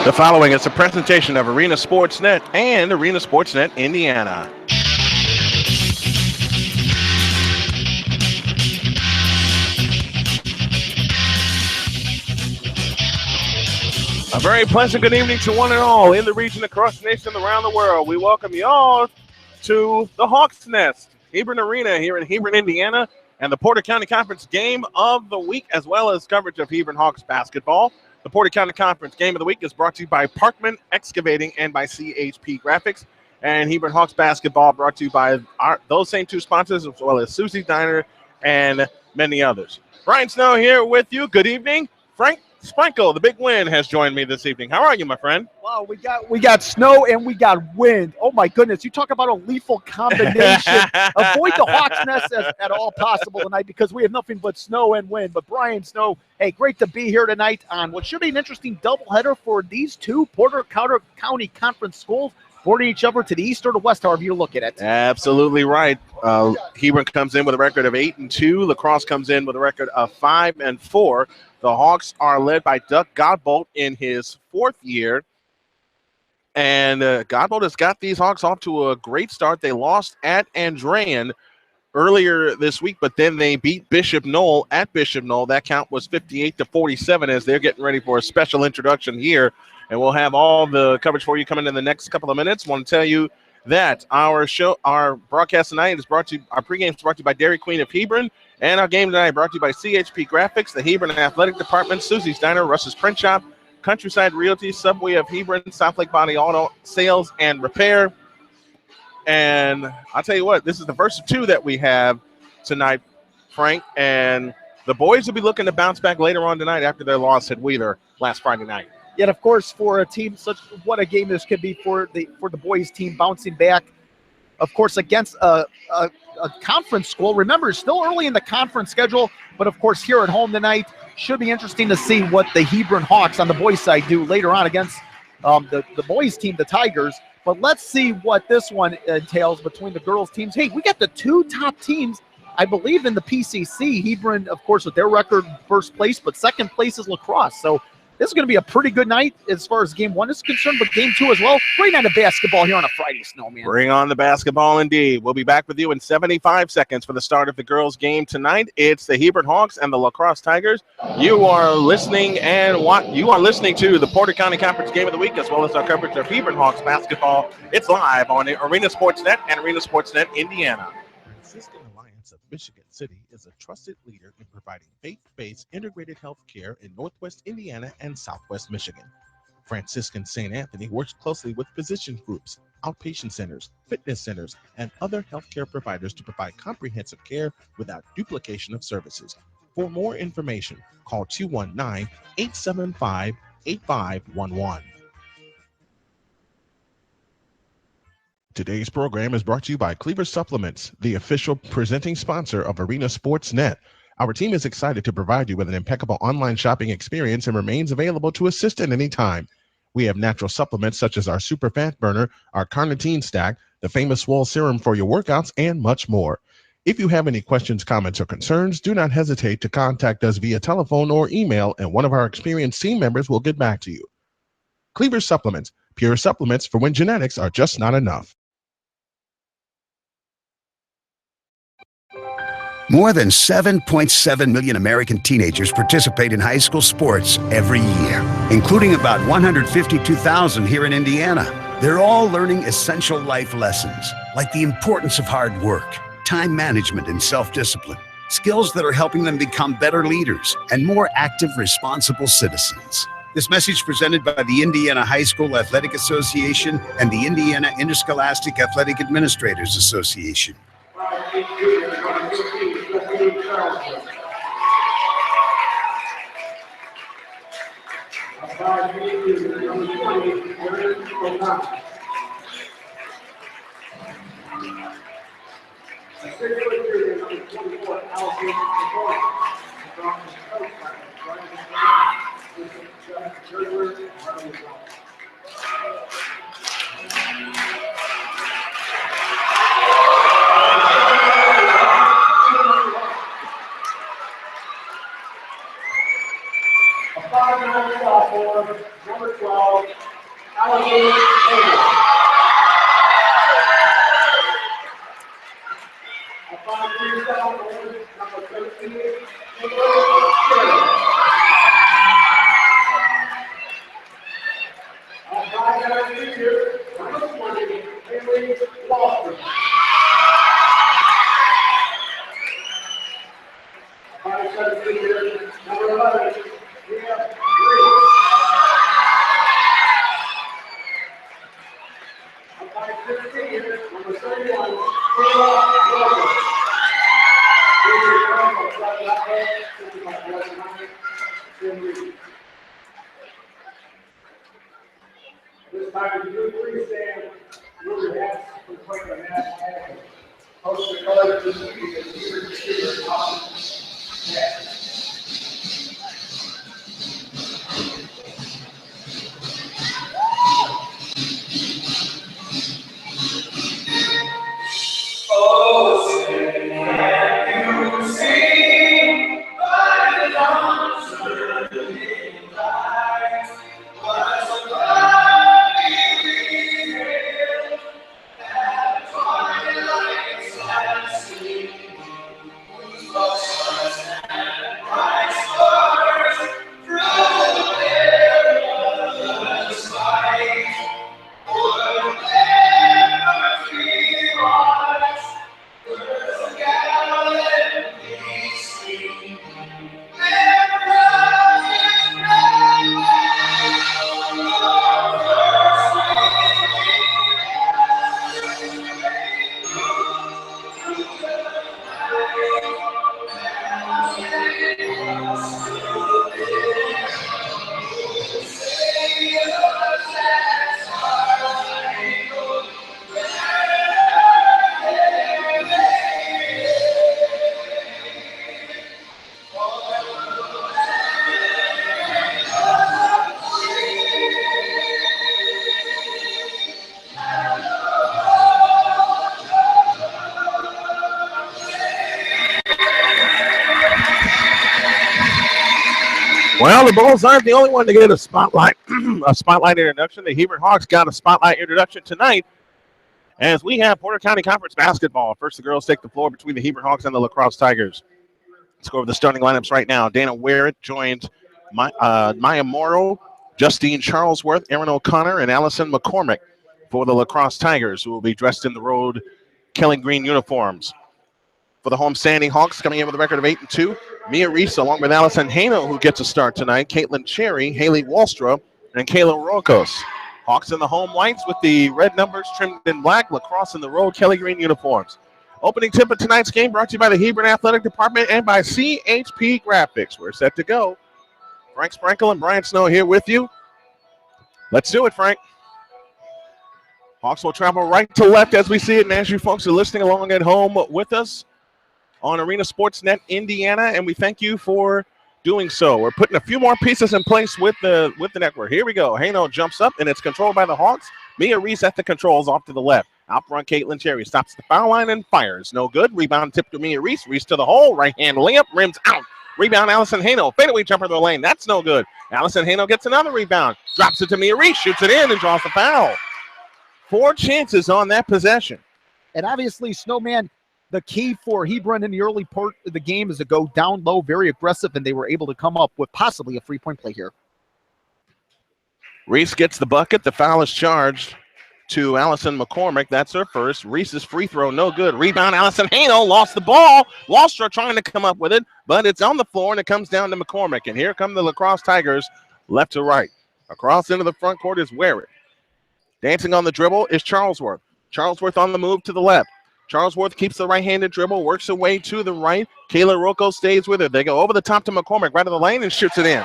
The following is a presentation of Arena Sportsnet and Arena Sportsnet Indiana. A very pleasant good evening to one and all in the region, across the nation, and around the world. We welcome you all to the Hawks Nest, Hebron Arena here in Hebron, Indiana, and the Porter County Conference Game of the Week, as well as coverage of Hebron Hawks basketball. The Porter County Conference Game of the Week is brought to you by Parkman Excavating and by CHP Graphics. And Hebron Hawks basketball brought to you by those same two sponsors, as well as Susie's Diner and many others. Brian Snow here with you. Good evening. Frank Spanko, the big win, has joined me this evening. How are you, my friend? Wow, we got snow and we got wind. Oh my goodness, you talk about a lethal combination. Avoid the Hawks Nest at all possible tonight because we have nothing but snow and wind. But Brian Snow, hey, great to be here tonight on what should be an interesting doubleheader for these two Porter County Conference schools, boarding each other to the east or the west, however you look at it. Absolutely right. Hebron comes in with a record of 8-2. LaCrosse comes in with a record of 5-4. The Hawks are led by Doug Godbolt in his fourth year. And Godbolt has got these Hawks off to a great start. They lost at Andrean earlier this week, but then they beat Bishop Knoll at Bishop Knoll. That count was 58-47 as they're getting ready for a special introduction here. And we'll have all the coverage for you coming in the next couple of minutes. I want to tell you that our broadcast tonight is brought to you, our pregame is brought to you by Dairy Queen of Hebron. And our game tonight brought to you by CHP Graphics, the Hebron Athletic Department, Susie's Diner, Russ's Print Shop, Countryside Realty, Subway of Hebron, South Lake Body Auto Sales and Repair. And I'll tell you what, this is the first of two that we have tonight, Frank. And the boys will be looking to bounce back later on tonight after their loss at Wheeler last Friday night. Yet, of course, for a team such, what a game this could be for the boys team bouncing back, of course, against a conference school. Remember, it's still early in the conference schedule, but of course, here at home tonight, should be interesting to see what the Hebron Hawks on the boys' side do later on against the boys' team, the Tigers. But let's see what this one entails between the girls' teams. Hey, we got the two top teams, I believe, in the PCC. Hebron, of course, with their record first place, but second place is LaCrosse. So this is going to be a pretty good night as far as game one is concerned, but game two as well. Great night of basketball here on a Friday, Snowman. Bring on the basketball indeed. We'll be back with you in 75 seconds for the start of the girls' game tonight. It's the Hebron Hawks and the LaCrosse Tigers. You are listening to the Porter County Conference Game of the Week, as well as our coverage of Hebron Hawks basketball. It's live on Arena Sportsnet and Arena Sportsnet Indiana. Of Michigan City is a trusted leader in providing faith-based integrated health care in Northwest Indiana and Southwest Michigan. Franciscan St. Anthony works closely with physician groups, outpatient centers, fitness centers, and other healthcare providers to provide comprehensive care without duplication of services. For more information, call 219-875-8511. Today's program is brought to you by Cleaver Supplements, the official presenting sponsor of Arena Sportsnet. Our team is excited to provide you with an impeccable online shopping experience and remains available to assist at any time. We have natural supplements such as our Super Fat Burner, our Carnitine Stack, the famous Swole Serum for your workouts, and much more. If you have any questions, comments, or concerns, do not hesitate to contact us via telephone or email, and one of our experienced team members will get back to you. Cleaver Supplements, pure supplements for when genetics are just not enough. More than 7.7 million American teenagers participate in high school sports every year, including about 152,000 here in Indiana. They're all learning essential life lessons, like the importance of hard work, time management, and self-discipline, skills that are helping them become better leaders and more active, responsible citizens. This message presented by the Indiana High School Athletic Association and the Indiana Interscholastic Athletic Administrators Association. Number 12, Well, the Bulls aren't the only one to get a spotlight introduction. The Hebron Hawks got a spotlight introduction tonight as we have Porter County Conference basketball. First, the girls take the floor between the Hebron Hawks and the LaCrosse Tigers. Let's go over the starting lineups right now. Dana Warrett joins Maya Morrow, Justine Charlesworth, Erin O'Connor, and Allison McCormick for the LaCrosse Tigers, who will be dressed in the road Kelly Green uniforms. For the home-standing Hawks, coming in with a record of 8-2, Mia Reese, along with Allison Hano, who gets a start tonight, Caitlin Cherry, Haley Wallstra, and Kayla Rokos. Hawks in the home whites with the red numbers trimmed in black, LaCrosse in the road Kelly Green uniforms. Opening tip of tonight's game brought to you by the Hebron Athletic Department and by CHP Graphics. We're set to go. Frank Sprankle and Brian Snow here with you. Let's do it, Frank. Hawks will travel right to left as we see it, and as you folks are listening along at home with us on Arena Sportsnet Indiana, and we thank you for doing so. We're putting a few more pieces in place with the network. Here we go. Hano jumps up, and it's controlled by the Hawks. Mia Reese at the controls off to the left. Out front, Caitlin Cherry stops the foul line and fires. No good. Rebound tip to Mia Reese. Reese to the hole. Right-hand layup. Rims out. Rebound, Allison Hano. Fadeaway jumper to the lane. That's no good. Allison Hano gets another rebound. Drops it to Mia Reese. Shoots it in and draws the foul. 4 chances on that possession. And obviously, Snowman, the key for Hebron in the early part of the game is to go down low, very aggressive, and they were able to come up with possibly a free-point play here. Reese gets the bucket. The foul is charged to Allison McCormick. That's her first. Reese's free throw, no good. Rebound, Allison Hano lost the ball. Wallstra trying to come up with it, but it's on the floor, and it comes down to McCormick. And here come the LaCrosse Tigers, left to right. Across into the front court is Warrett. Dancing on the dribble is Charlesworth. Charlesworth on the move to the left. Charlesworth keeps the right-handed dribble, works away to the right. Kayla Rocco stays with her. They go over the top to McCormick, right of the lane, and shoots it in.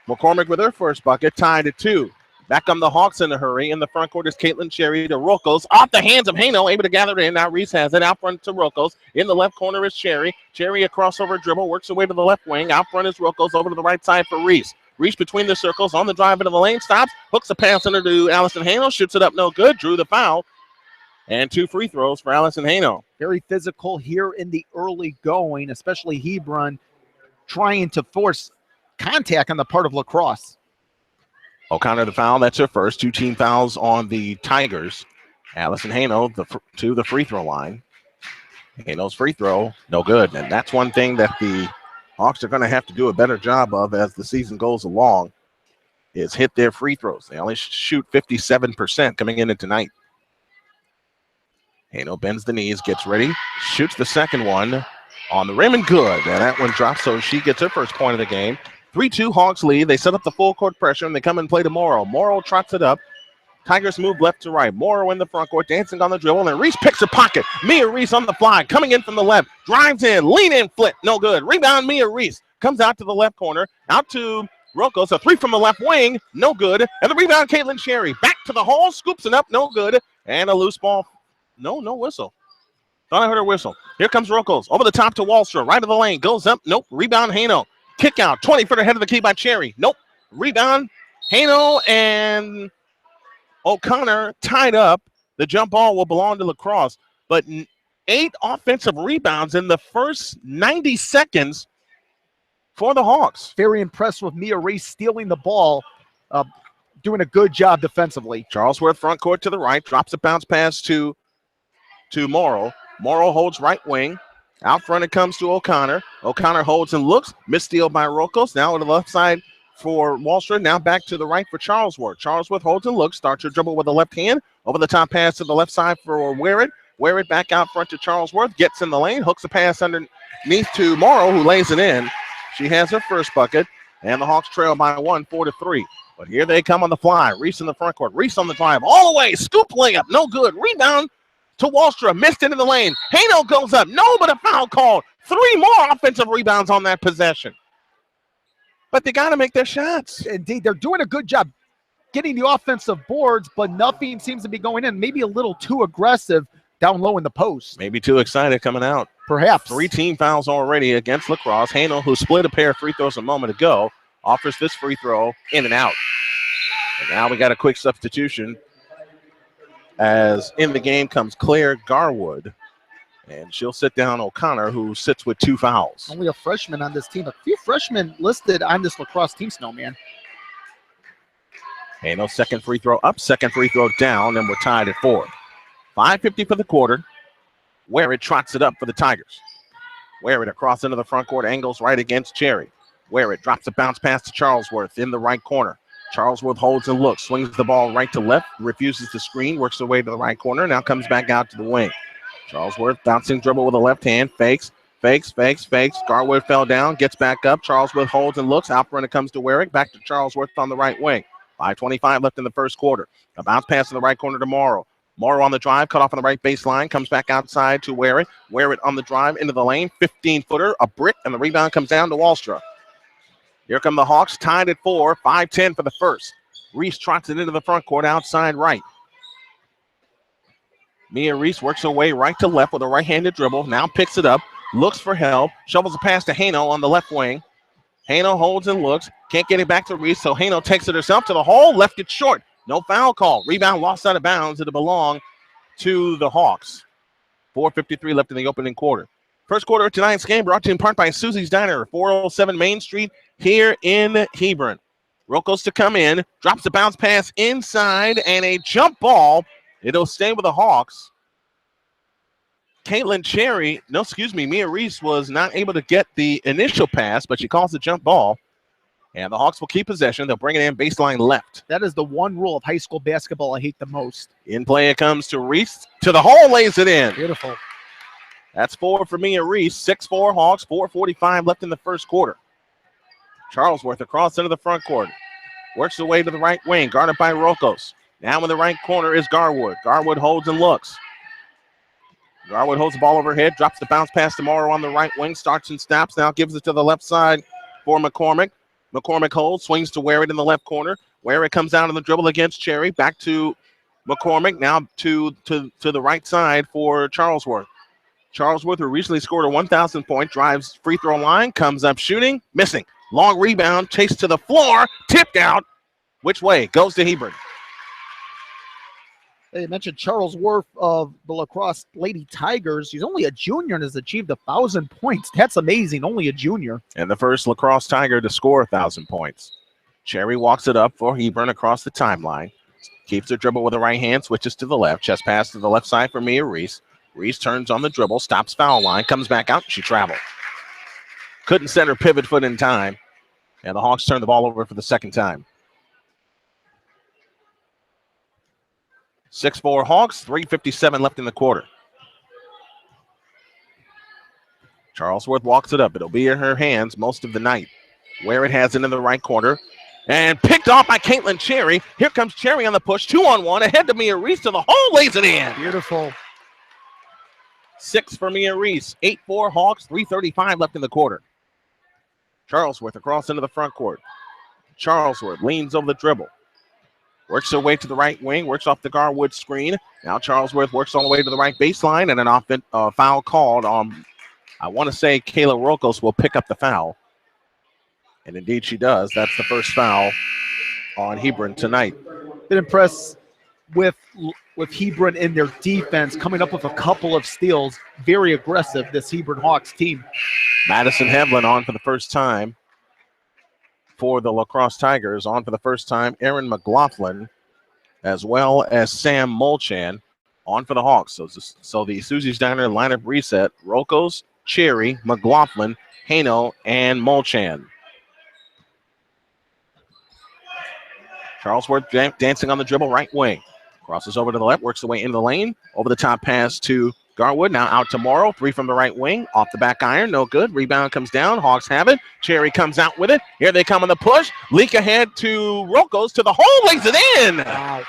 McCormick with her first bucket, tied at 2. Back on the Hawks in a hurry. In the front court is Caitlin Cherry to Rocco's. Off the hands of Hano, able to gather it in. Now Reese has it. Out front to Rocco's. In the left corner is Cherry. Cherry a crossover dribble, works away to the left wing. Out front is Rocco's, over to the right side for Reese. Reese between the circles, on the drive into the lane, stops, hooks a pass under to Allison Hano, shoots it up, no good, drew the foul. And 2 free throws for Allison Hano. Very physical here in the early going, especially Hebron trying to force contact on the part of LaCrosse. O'Connor the foul. That's her first. 2 team fouls on the Tigers. Allison Hano to the free throw line. Hano's free throw, no good. And that's one thing that the Hawks are going to have to do a better job of as the season goes along, is hit their free throws. They only shoot 57% coming into tonight. Hano bends the knees, gets ready, shoots the second one on the rim and good. And that one drops, so she gets her first point of the game. 3-2 Hawks lead. They set up the full court pressure, and they come and play to Morrow. Morrow trots it up. Tigers move left to right. Morrow in the front court, dancing on the dribble, and Reese picks her pocket. Mia Reese on the fly, coming in from the left, drives in, lean in, flip, no good. Rebound, Mia Reese comes out to the left corner, out to Rocos, a 3 from the left wing, no good. And the rebound, Caitlin Cherry, back to the hole, scoops it up, no good. And a loose ball, no whistle. Thought I heard her whistle. Here comes Rocos, over the top to Wallstra, right of the lane, goes up, nope. Rebound, Hano. Kick out, 20-foot ahead of the key by Cherry, nope. Rebound, Hano, and O'Connor tied up. The jump ball will belong to LaCrosse, but 8 offensive rebounds in the first 90 seconds for the Hawks. Very impressed with Mia Reese stealing the ball, doing a good job defensively. Charlesworth front court to the right, drops a bounce pass to Morrow. Morrow holds right wing. Out front it comes to O'Connor. O'Connor holds and looks. Missteal by Rocos. Now to the left side for Wallstra. Now back to the right for Charlesworth. Charlesworth holds and looks. Starts her dribble with the left hand. Over the top pass to the left side for Warrett. Warrett back out front to Charlesworth. Gets in the lane. Hooks a pass underneath to Morrow, who lays it in. She has her first bucket. And the Hawks trail by 1, 4-3. But here they come on the fly. Reese in the front court. Reese on the drive. All the way. Scoop layup. No good. Rebound to Wallstra. Missed into the lane. Hano goes up. No, but a foul call. 3 more offensive rebounds on that possession. But they got to make their shots. Indeed, they're doing a good job getting the offensive boards, but nothing seems to be going in. Maybe a little too aggressive down low in the post. Maybe too excited coming out. Perhaps. 3 team fouls already against LaCrosse. Hano, who split a pair of free throws a moment ago, offers this free throw in and out. And now we got a quick substitution as in the game comes Claire Garwood. And she'll sit down O'Connor, who sits with 2 fouls. Only a freshman on this team. A few freshmen listed on this LaCrosse team, Snowman. Hano, second free throw up, second free throw down, and we're tied at 4. 5:50 for the quarter. Warrett trots it up for the Tigers. Warrett across into the front court, angles right against Cherry. Warrett drops a bounce pass to Charlesworth in the right corner. Charlesworth holds and looks, swings the ball right to left, refuses to screen, works her way to the right corner, now comes back out to the wing. Charlesworth bouncing dribble with the left hand, fakes. Garwood fell down, gets back up. Charlesworth holds and looks. Out front it comes to Warwick. Back to Charlesworth on the right wing. 5:25 left in the first quarter. A bounce pass in the right corner to Morrow. Morrow on the drive, cut off on the right baseline, comes back outside to Warwick. Warwick on the drive into the lane, 15-footer, a brick, and the rebound comes down to Wallstra. Here come the Hawks, tied at 4, 5:10 for the first. Reese trots it into the front court, outside right. Mia Reese works her way right to left with a right-handed dribble, now picks it up, looks for help, shovels a pass to Hano on the left wing. Hano holds and looks, can't get it back to Reese, so Hano takes it herself to the hole, left it short. No foul call. Rebound lost out of bounds. It'll belong to the Hawks. 4:53 left in the opening quarter. First quarter of tonight's game brought to you in part by Susie's Diner, 407 Main Street here in Hebron. Rocos to come in, drops the bounce pass inside, and a jump ball. It'll stay with the Hawks. Mia Reese was not able to get the initial pass, but she calls the jump ball. And the Hawks will keep possession. They'll bring it in baseline left. That is the one rule of high school basketball I hate the most. In play it comes to Reese. To the hole, lays it in. Beautiful. That's 4 for Mia Reese. 6-4 Hawks. 4:45 left in the first quarter. Charlesworth across into the front court. Works the way to the right wing. Guarded by Rocos. Now in the right corner is Garwood. Garwood holds and looks. Garwood holds the ball overhead. Drops the bounce pass to Morrow on the right wing. Starts and stops. Now gives it to the left side for McCormick. McCormick holds, swings to Warrett in the left corner. Warrett comes down on the dribble against Cherry. Back to McCormick. Now to the right side for Charlesworth. Charlesworth, who recently scored a 1,000 point, drives free throw line, comes up shooting, missing. Long rebound, chase to the floor, tipped out. Which way? Goes to Hebron. They mentioned Charles Worth of the LaCrosse Lady Tigers. He's only a junior and has achieved 1,000 points. That's amazing. Only a junior. And the first LaCrosse Tiger to score 1,000 points. Cherry walks it up for Hebron across the timeline. Keeps her dribble with the right hand, switches to the left. Chest pass to the left side for Mia Reese. Reese turns on the dribble, stops foul line, comes back out. She traveled. Couldn't set her pivot foot in time. And the Hawks turn the ball over for the second time. 6-4 Hawks, 3:57 left in the quarter. Charlesworth walks it up. It'll be in her hands most of the night. Where it has it in the right corner. And picked off by Caitlin Cherry. Here comes Cherry on the push. 2-on-1. Ahead to Mia Reese to the hole. Lays it in. Beautiful. 6 for Mia Reese. 8-4 Hawks. 3:35 left in the quarter. Charlesworth across into the front court. Charlesworth leans over the dribble. Works her way to the right wing. Works off the Garwood screen. Now Charlesworth works all the way to the right baseline. And an foul called on, I want to say, Kayla Rokos will pick up the foul. And indeed she does. That's the first foul on Hebron tonight. Been impressed with Hebron in their defense, coming up with a couple of steals. Very aggressive, this Hebron Hawks team. Madison Hevlin on for the first time for the LaCrosse Tigers. On for the first time, Aaron McLaughlin, as well as Sam Molchan, on for the Hawks. So the Susie's Diner lineup reset: Rokos, Cherry, McLaughlin, Hano, and Molchan. Charlesworth dancing on the dribble, right wing. Crosses over to the left, works the way into the lane. Over the top pass to Garwood. Now out to Morrow. 3 from the right wing. Off the back iron. No good. Rebound comes down. Hawks have it. Cherry comes out with it. Here they come on the push. Leak ahead to Rokos to the hole. Lays it in. Wow.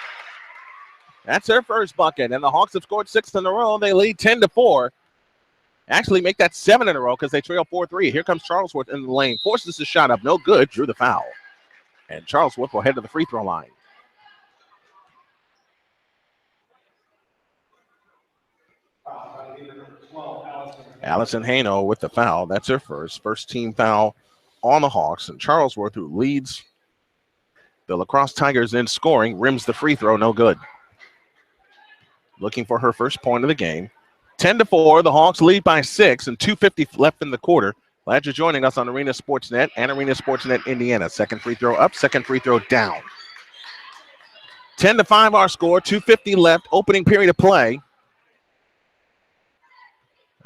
That's their first bucket. And the Hawks have scored 6 in a row. They lead 10-4. Actually make that 7 in a row because they trail 4-3. Here comes Charlesworth in the lane. Forces the shot up. No good. Drew the foul. And Charlesworth will head to the free throw line. Allison Hano with the foul. That's her first team foul on the Hawks. And Charlesworth, who leads the LaCrosse Tigers in scoring, rims the free throw. No good. Looking for her first point of the game. 10-4. The Hawks lead by 6 and 2:50 left in the quarter. Glad you're joining us on Arena Sportsnet and Arena Sportsnet Indiana. Second free throw up, second free throw down. 10-5 our score, 2:50 left, opening period of play.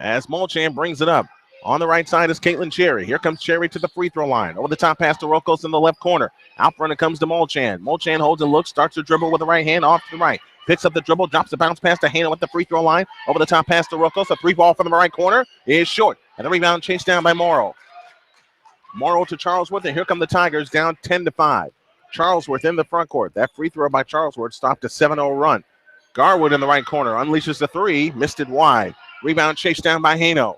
As Molchan brings it up. On the right side is Caitlin Cherry. Here comes Cherry to the free throw line. Over the top pass to Rokos in the left corner. Out front it comes to Molchan. Molchan holds and looks, starts to dribble with the right hand off to the right. Picks up the dribble, drops the bounce pass to Hano at the free throw line. Over the top pass to Rokos. A 3-ball from the right corner is short. And the rebound chased down by Morrow. Morrow to Charlesworth, and here come the Tigers down 10-5. Charlesworth in the front court. That free throw by Charlesworth stopped a 7-0 run. Garwood in the right corner unleashes the 3, missed it wide. Rebound chased down by Hano.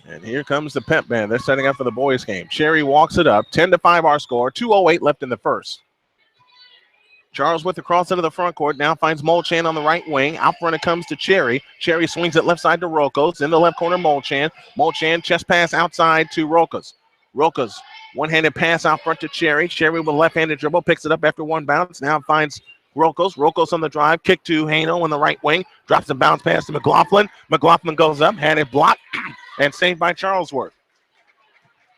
And here comes the pep band. They're setting up for the boys' game. Cherry walks it up. 10-5 our score. 2:08 left in the first. Charlesworth across into the front court. Now finds Molchan on the right wing. Out front it comes to Cherry. Cherry swings it left side to Rokos. In the left corner, Molchan. Molchan chest pass outside to Rokos. Rokos, one-handed pass out front to Cherry. Cherry with a left-handed dribble. Picks it up after one bounce. Now finds Rokos. Rokos on the drive. Kick to Hano on the right wing. Drops a bounce pass to McLaughlin. McLaughlin goes up. Had it blocked and saved by Charlesworth.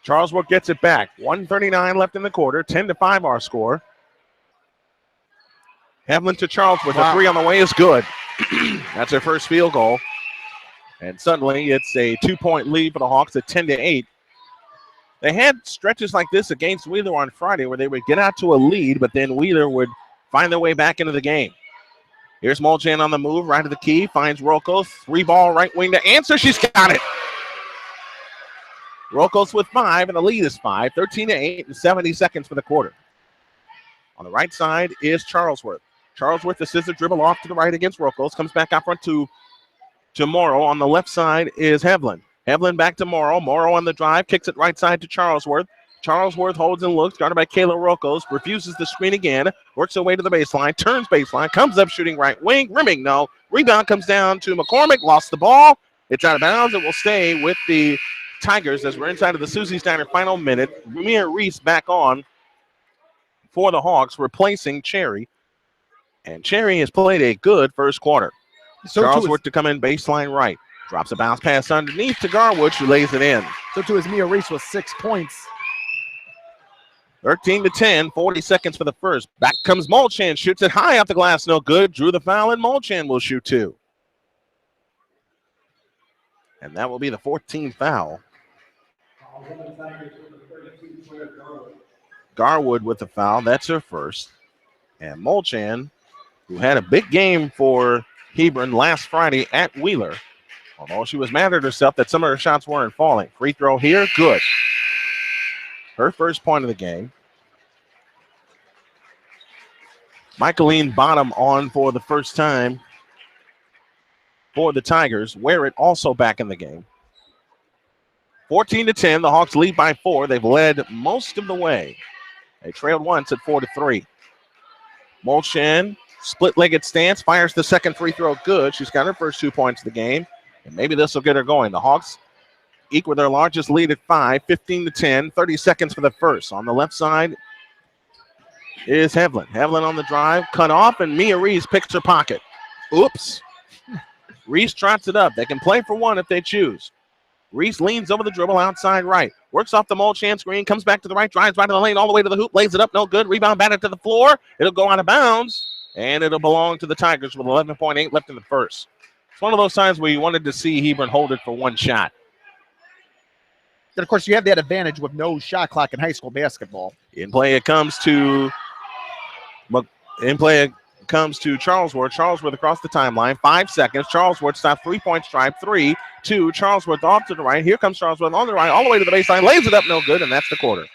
Charlesworth gets it back. 1:39 left in the quarter. 10-5 our score. Hevlin to Charlesworth. A 3 on the way is good. That's their first field goal. And suddenly it's a 2-point lead for the Hawks at 10-8. They had stretches like this against Wheeler on Friday where they would get out to a lead, but then Wheeler would find their way back into the game. Here's Molchan on the move, right to the key, finds Rokos. 3-ball right wing to answer. She's got it. Rokos with 5, and the lead is 5. 13-8 and 70 seconds for the quarter. On the right side is Charlesworth. Charlesworth, the scissor dribble off to the right against Rokos. Comes back out front to Morrow. On the left side is Hevlin. Hevlin back to Morrow. Morrow on the drive. Kicks it right side to Charlesworth. Charlesworth holds and looks. Guarded by Kayla Rokos. Refuses the screen again. Works her way to the baseline. Turns baseline. Comes up shooting right wing. Rimming, no. Rebound comes down to McCormick. Lost the ball. It's out of bounds. It will stay with the Tigers as we're inside of the Susie's Diner final minute. Mia Reese back on for the Hawks, replacing Cherry. And Cherry has played a good first quarter. Charlesworth to come in baseline right. Drops a bounce pass underneath to Garwood, who lays it in. So too is Mia Reese with 6 points. 13-10, 40 seconds for the first. Back comes Molchan, shoots it high off the glass, no good. Drew the foul, and Molchan will shoot 2. And that will be the 14th foul. Garwood with the foul, that's her first. And Molchan, who had a big game for Hebron last Friday at Wheeler, although she was mad at herself that some of her shots weren't falling. Free throw here, good. Her first point of the game. Michaeline Bottom on for the first time for the Tigers. Wear-It also back in the game. 14-10, the Hawks lead by 4. They've led most of the way. They trailed once at 4-3. Molchan, split-legged stance, fires the second free throw good. She's got her first 2 points of the game, and maybe this will get her going. The Hawks equal their largest lead at 5, 15-10, 30 seconds for the first. On the left side is Hevlin. Hevlin on the drive, cut off, and Mia Reese picks her pocket. Oops. Reese trots it up. They can play for one if they choose. Reese leans over the dribble outside right. Works off the Molchan screen, comes back to the right, drives right to the lane, all the way to the hoop, lays it up, no good. Rebound batted to the floor. It'll go out of bounds, and it'll belong to the Tigers with 11.8 left in the first. It's one of those times where you wanted to see Hebron hold it for one shot. And, of course, you have that advantage with no shot clock in high school basketball. In play it comes to Charlesworth. Charlesworth across the timeline. 5 seconds. Charlesworth stops 3-point stripe. 3, 2. Charlesworth off to the right. Here comes Charlesworth on the right, all the way to the baseline. Lays it up, no good, and that's the quarter.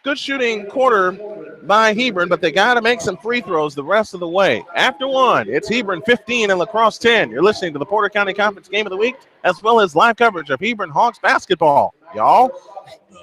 Good shooting quarter by Hebron, but they got to make some free throws the rest of the way. After one, it's Hebron 15 and LaCrosse 10. You're listening to the Porter County Conference Game of the Week, as well as live coverage of Hebron Hawks basketball. Y'all,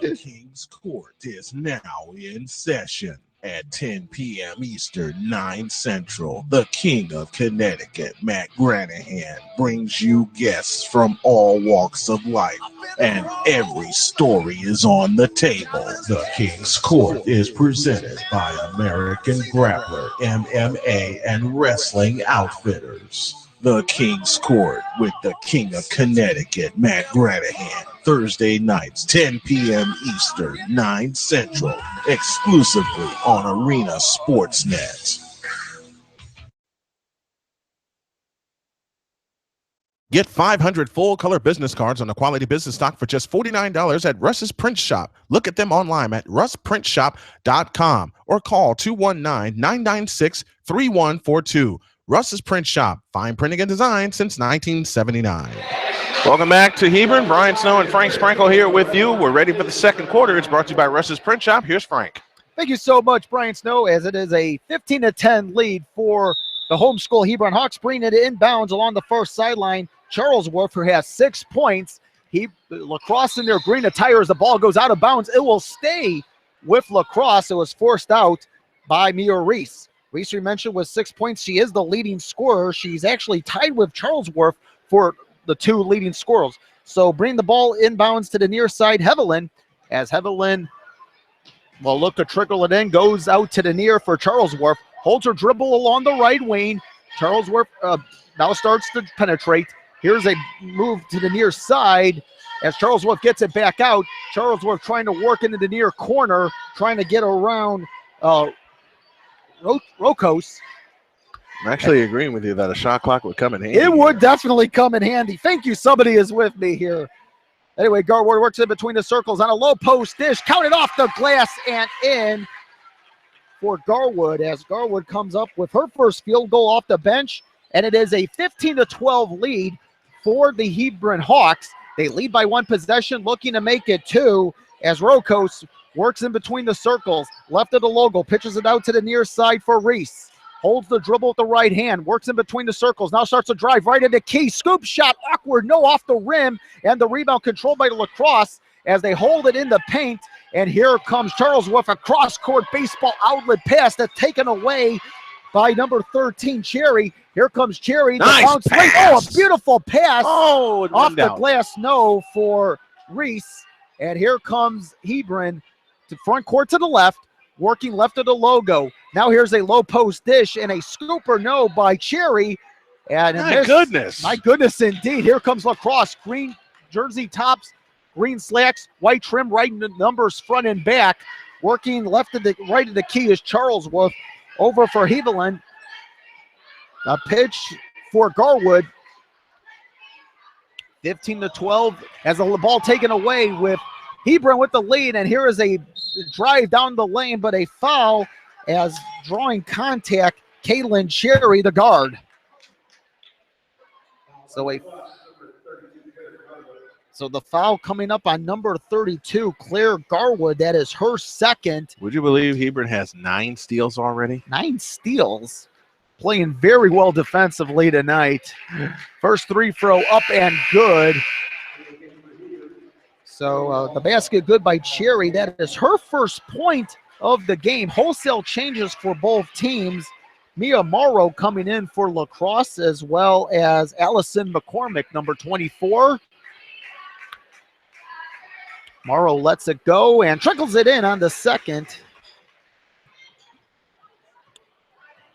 The King's Court is now in session. At 10 p.m. Eastern, 9 Central, the King of Connecticut, Matt Granahan, brings you guests from all walks of life, and every story is on the table. The King's Court is presented by American Grappler, MMA, and Wrestling Outfitters. The King's Court with the King of Connecticut, Matt Granahan. Thursday nights, 10 p.m. Eastern, 9 Central, exclusively on Arena Sportsnet. Get 500 full-color business cards on a quality business stock for just $49 at Russ's Print Shop. Look at them online at russprintshop.com or call 219-996-3142. Russ's Print Shop, fine printing and design since 1979. welcome back to Hebron. Brian Snow and Frank Sprankle here with you. We're ready for the second quarter. It's brought to you by Russ's Print Shop. Here's Frank. Thank you so much, Brian Snow, as it is a 15-10 lead for the homeschool Hebron Hawks, bringing it inbounds along the first sideline. Charlesworth, who has 6 points. LaCrosse in their green attire as the ball goes out of bounds. It will stay with LaCrosse. It was forced out by Mia Reese. Reese, we mentioned, with 6 points. She is the leading scorer. She's actually tied with Charlesworth for the 2 leading scorers. So bring the ball inbounds to the near side, Hevelin, as Hevelin will look to trickle it in, goes out to the near for Charlesworth, holds her dribble along the right wing. Charlesworth now starts to penetrate. Here's a move to the near side as Charlesworth gets it back out. Charlesworth trying to work into the near corner, trying to get around Rokos. I'm actually agreeing with you that a shot clock would come in handy. It would definitely come in handy. Thank you. Somebody is with me here. Anyway, Garwood works in between the circles on a low post dish. Counted off the glass and in for Garwood as Garwood comes up with her first field goal off the bench. And it is a 15-12 lead for the Hebron Hawks. They lead by 1 possession, looking to make it 2 as Rokos works in between the circles. Left of the logo, pitches it out to the near side for Reese. Holds the dribble with the right hand, works in between the circles. Now starts to drive right into Key. Scoop shot, awkward, no off the rim. And the rebound controlled by LaCrosse as they hold it in the paint. And here comes Charlesworth, a cross-court baseball outlet pass that's taken away by number 13, Cherry. Here comes Cherry. Nice pass. Oh, a beautiful pass. Oh, off the glass, no, for Reese. And here comes Hebron to front court to the left, working left of the logo. Now here's a low post dish and a scooper no by Cherry. And my goodness. My goodness indeed. Here comes LaCrosse. Green jersey tops, green slacks, white trim, writing the numbers front and back. Working left of the right of the key is Charlesworth. Over for Heveland. A pitch for Garwood. 15-12 as the ball taken away with Hebron with the lead, and here is a drive down the lane, but a foul as drawing contact, Caitlin Cherry, the guard. So the foul coming up on number 32, Claire Garwood. That is her second. Would you believe Hebron has 9 steals already? 9 steals. Playing very well defensively tonight. First free throw up and good. So the basket good by Cherry. That is her first point of the game. Wholesale changes for both teams. Mia Morrow coming in for LaCrosse, as well as Allison McCormick, number 24. Morrow lets it go and trickles it in on the second.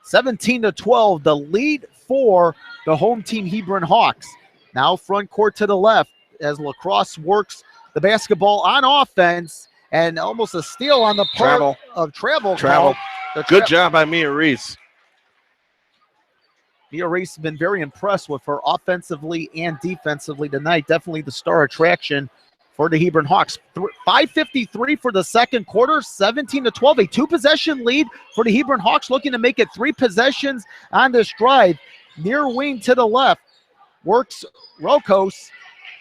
17-12, the lead for the home team Hebron Hawks. Now front court to the left as LaCrosse works the basketball on offense, and almost a steal on the part of Travel. Good job by Mia Reese. Mia Reese has been very impressed with her offensively and defensively tonight. Definitely the star attraction for the Hebron Hawks. 5:53 for the second quarter, 17-12, a 2-possession lead for the Hebron Hawks, looking to make it 3 possessions on this drive. Near wing to the left, works Rokos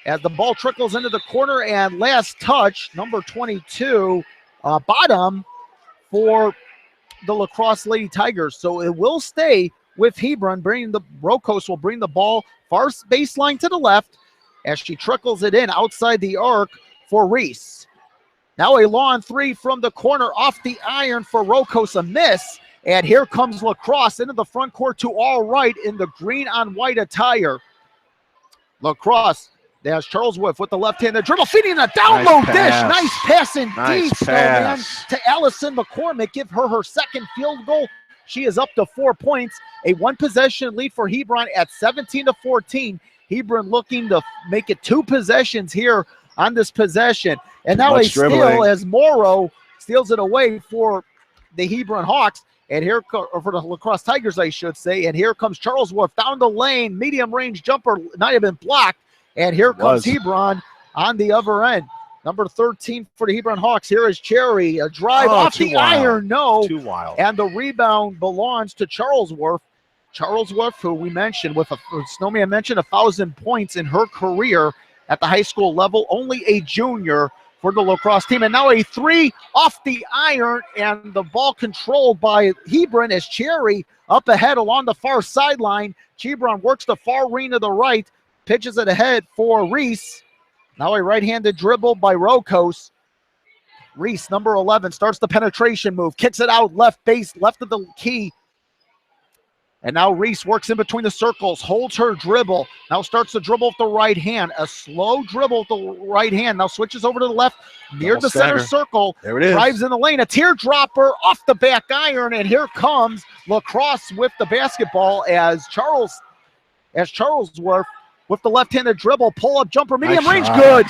as the ball trickles into the corner, and last touch, number 22, bottom for the LaCrosse Lady Tigers. So it will stay with Hebron. Rokos will bring the ball far baseline to the left as she trickles it in outside the arc for Reese. Now a long 3 from the corner off the iron for Rokos, a miss. And here comes LaCrosse into the front court to all right in the green on white attire. LaCrosse, there's Charlesworth with the left-handed dribble, feeding a down low dish. Nice pass indeed, Snowman, to Allison McCormick. Give her second field goal. She is up to 4 points. A 1-possession lead for Hebron at 17-14. Hebron looking to make it 2 possessions here on this possession. And now a steal as Morrow steals it away for the Hebron Hawks. And here, or for the LaCrosse Tigers, I should say. And here comes Charlesworth down the lane. Medium range jumper, not even blocked. And here comes Hebron on the other end. Number 13 for the Hebron Hawks. Here is Cherry. A drive off the iron. No. Too wild. And the rebound belongs to Charlesworth. Charlesworth, who we mentioned, Snowman mentioned, 1,000 points in her career at the high school level. Only a junior for the LaCrosse team. And now a 3 off the iron, and the ball controlled by Hebron as Cherry up ahead along the far sideline. Hebron works the far wing to the right, pitches it ahead for Reese. Now a right-handed dribble by Rokos. Reese, number 11, starts the penetration move, kicks it out left base, left of the key. And now Reese works in between the circles, holds her dribble. Now starts the dribble with the right hand. A slow dribble with the right hand. Now switches over to the left, near the center circle. There it is. Drives in the lane. A teardropper off the back iron. And here comes LaCrosse with the basketball as Charlesworth with the left-handed dribble. Pull-up jumper, medium range, good.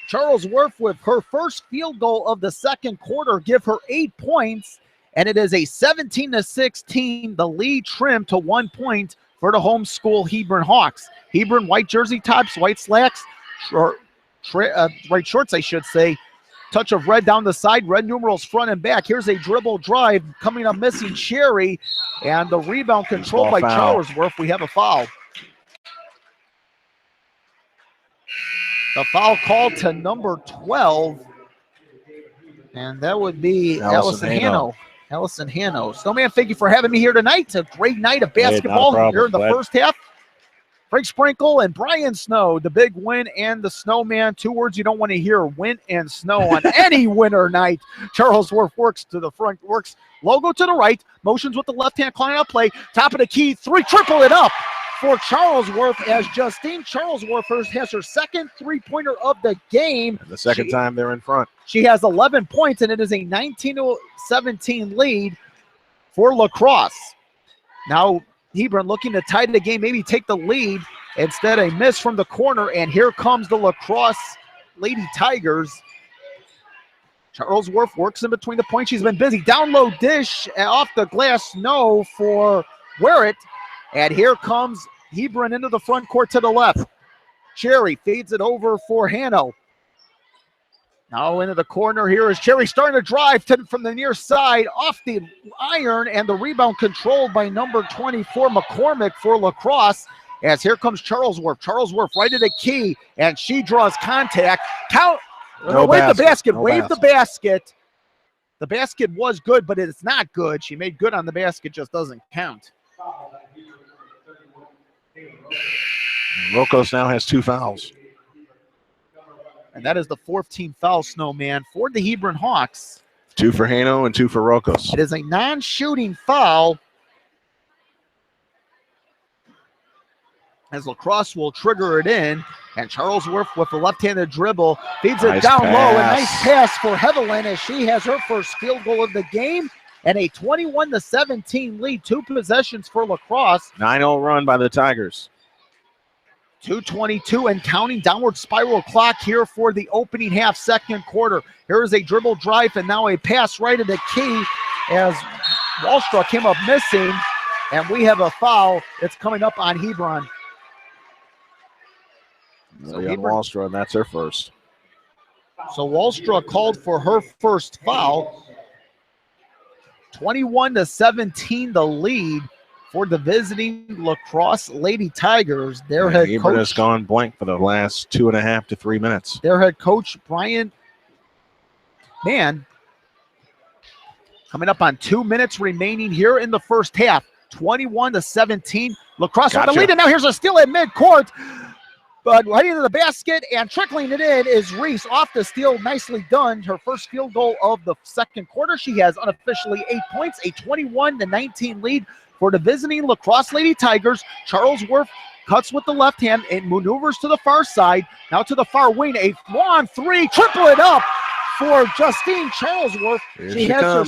Charlesworth with her first field goal of the second quarter. Give her 8 points. And it is a 17-16, the lead trimmed to 1 point for the home school Hebron Hawks. Hebron, white jersey tops, white slacks, white shorts, I should say. Touch of red down the side, red numerals front and back. Here's a dribble drive coming up missing Cherry, and the rebound controlled by Charlesworth. We have a foul. The foul called to number 12, and that would be Allison Hanno. Allison Hanno. Snowman, thank you for having me here tonight. It's a great night of basketball here in the first half. Frank Sprinkle and Brian Snow, the big win and the Snowman. 2 words you don't want to hear, win and snow on any winter night. Charlesworth works to the front, works logo to the right, motions with the left hand, climbing up play, top of the key, 3, triple it up for Charlesworth as Justine Charlesworth has her second 3-pointer of the game. And the second time they're in front. She has 11 points, and it is a 19-17 lead for LaCrosse. Now Hebron looking to tie the game, maybe take the lead Instead, a miss from the corner, and here comes the LaCrosse Lady Tigers. Charlesworth works in between the points. She's been busy. Down low dish off the glass, no for Werrett. And here comes Hebron into the front court to the left. Cherry feeds it over for Hanno. Now into the corner. Here is Cherry starting to drive from the near side off the iron, and the rebound controlled by number 24 McCormick for LaCrosse. As here comes Charlesworth. Charlesworth right at the key, and she draws contact. Count. Wave the basket. Wave the basket. The basket was good, but it's not good. She made good on the basket, just doesn't count. LaCrosse now has 2 fouls. And that is the 4th team foul, Snowman, for the Hebron Hawks. 2 for Hanno and 2 for LaCrosse. It is a non-shooting foul, as LaCrosse will trigger it in. And Charlesworth with the left-handed dribble feeds it down low. A nice pass for Hevelin as she has her first field goal of the game. And a 21-17 lead, 2 possessions for LaCrosse. 9-0 run by the Tigers. 2:22 and counting, downward spiral clock here for the opening half, second quarter. Here is a dribble drive and now a pass right at the key as Wallstra came up missing. And we have a foul that's coming up on Hebron. So Wallstra, and that's her first. So Wallstra called for her first foul. 21-17 the lead for the visiting LaCrosse Lady Tigers. Their head coach has gone blank for the last 2.5 to 3 minutes. Their head coach, Brian Mann, coming up on 2 minutes remaining here in the first half. 21-17. LaCrosse on the lead, and now here's a steal at midcourt. But right into the basket and trickling it in is Reese off the steal. Nicely done. Her first field goal of the second quarter. She has unofficially 8 points, a 21-19 lead for the visiting LaCrosse Lady Tigers. Charlesworth cuts with the left hand and maneuvers to the far side. Now to the far wing, a long 3, triple it up for Justine Charlesworth. She has her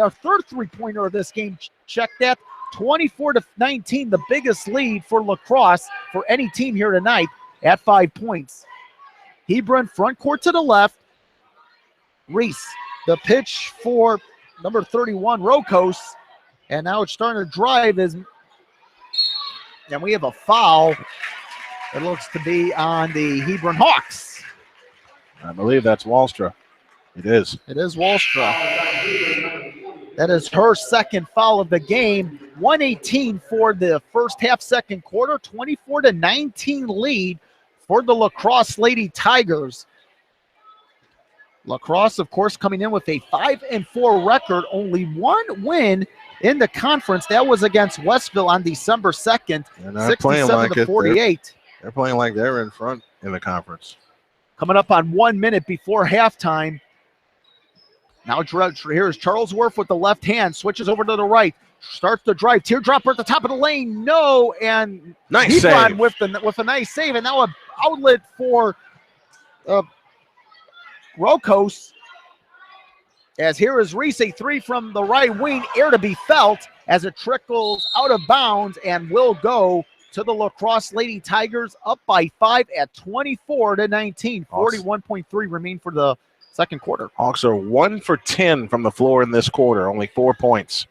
third 3-pointer of this game. Check that. 24-19, the biggest lead for LaCrosse for any team here tonight at 5 points. Hebron front court to the left. Reese, the pitch for number 31, Rokos. And now it's starting to drive. And we have a foul. It looks to be on the Hebron Hawks. I believe that's Wallstra. It is. It is Wallstra. That is her second foul of the game. 1:18 for the first half, second quarter. 24-19 lead for the LaCrosse Lady Tigers. LaCrosse, of course, coming in with a 5-4 record. Only 1 win in the conference. That was against Westville on December 2nd, 67-48. They're playing like they're in front in the conference. Coming up on 1 minute before halftime. Now here's Charlesworth with the left hand, switches over to the right, starts to drive, teardropper at the top of the lane, no, and nice save with a nice save, and now an outlet for Rokos. As here is Reese, a 3 from the right wing, air to be felt as it trickles out of bounds and will go to the LaCrosse Lady Tigers, up by 5 at 24-19. 41.3 remain for the second quarter. Hawks are 1 for 10 from the floor in this quarter, only 4 points.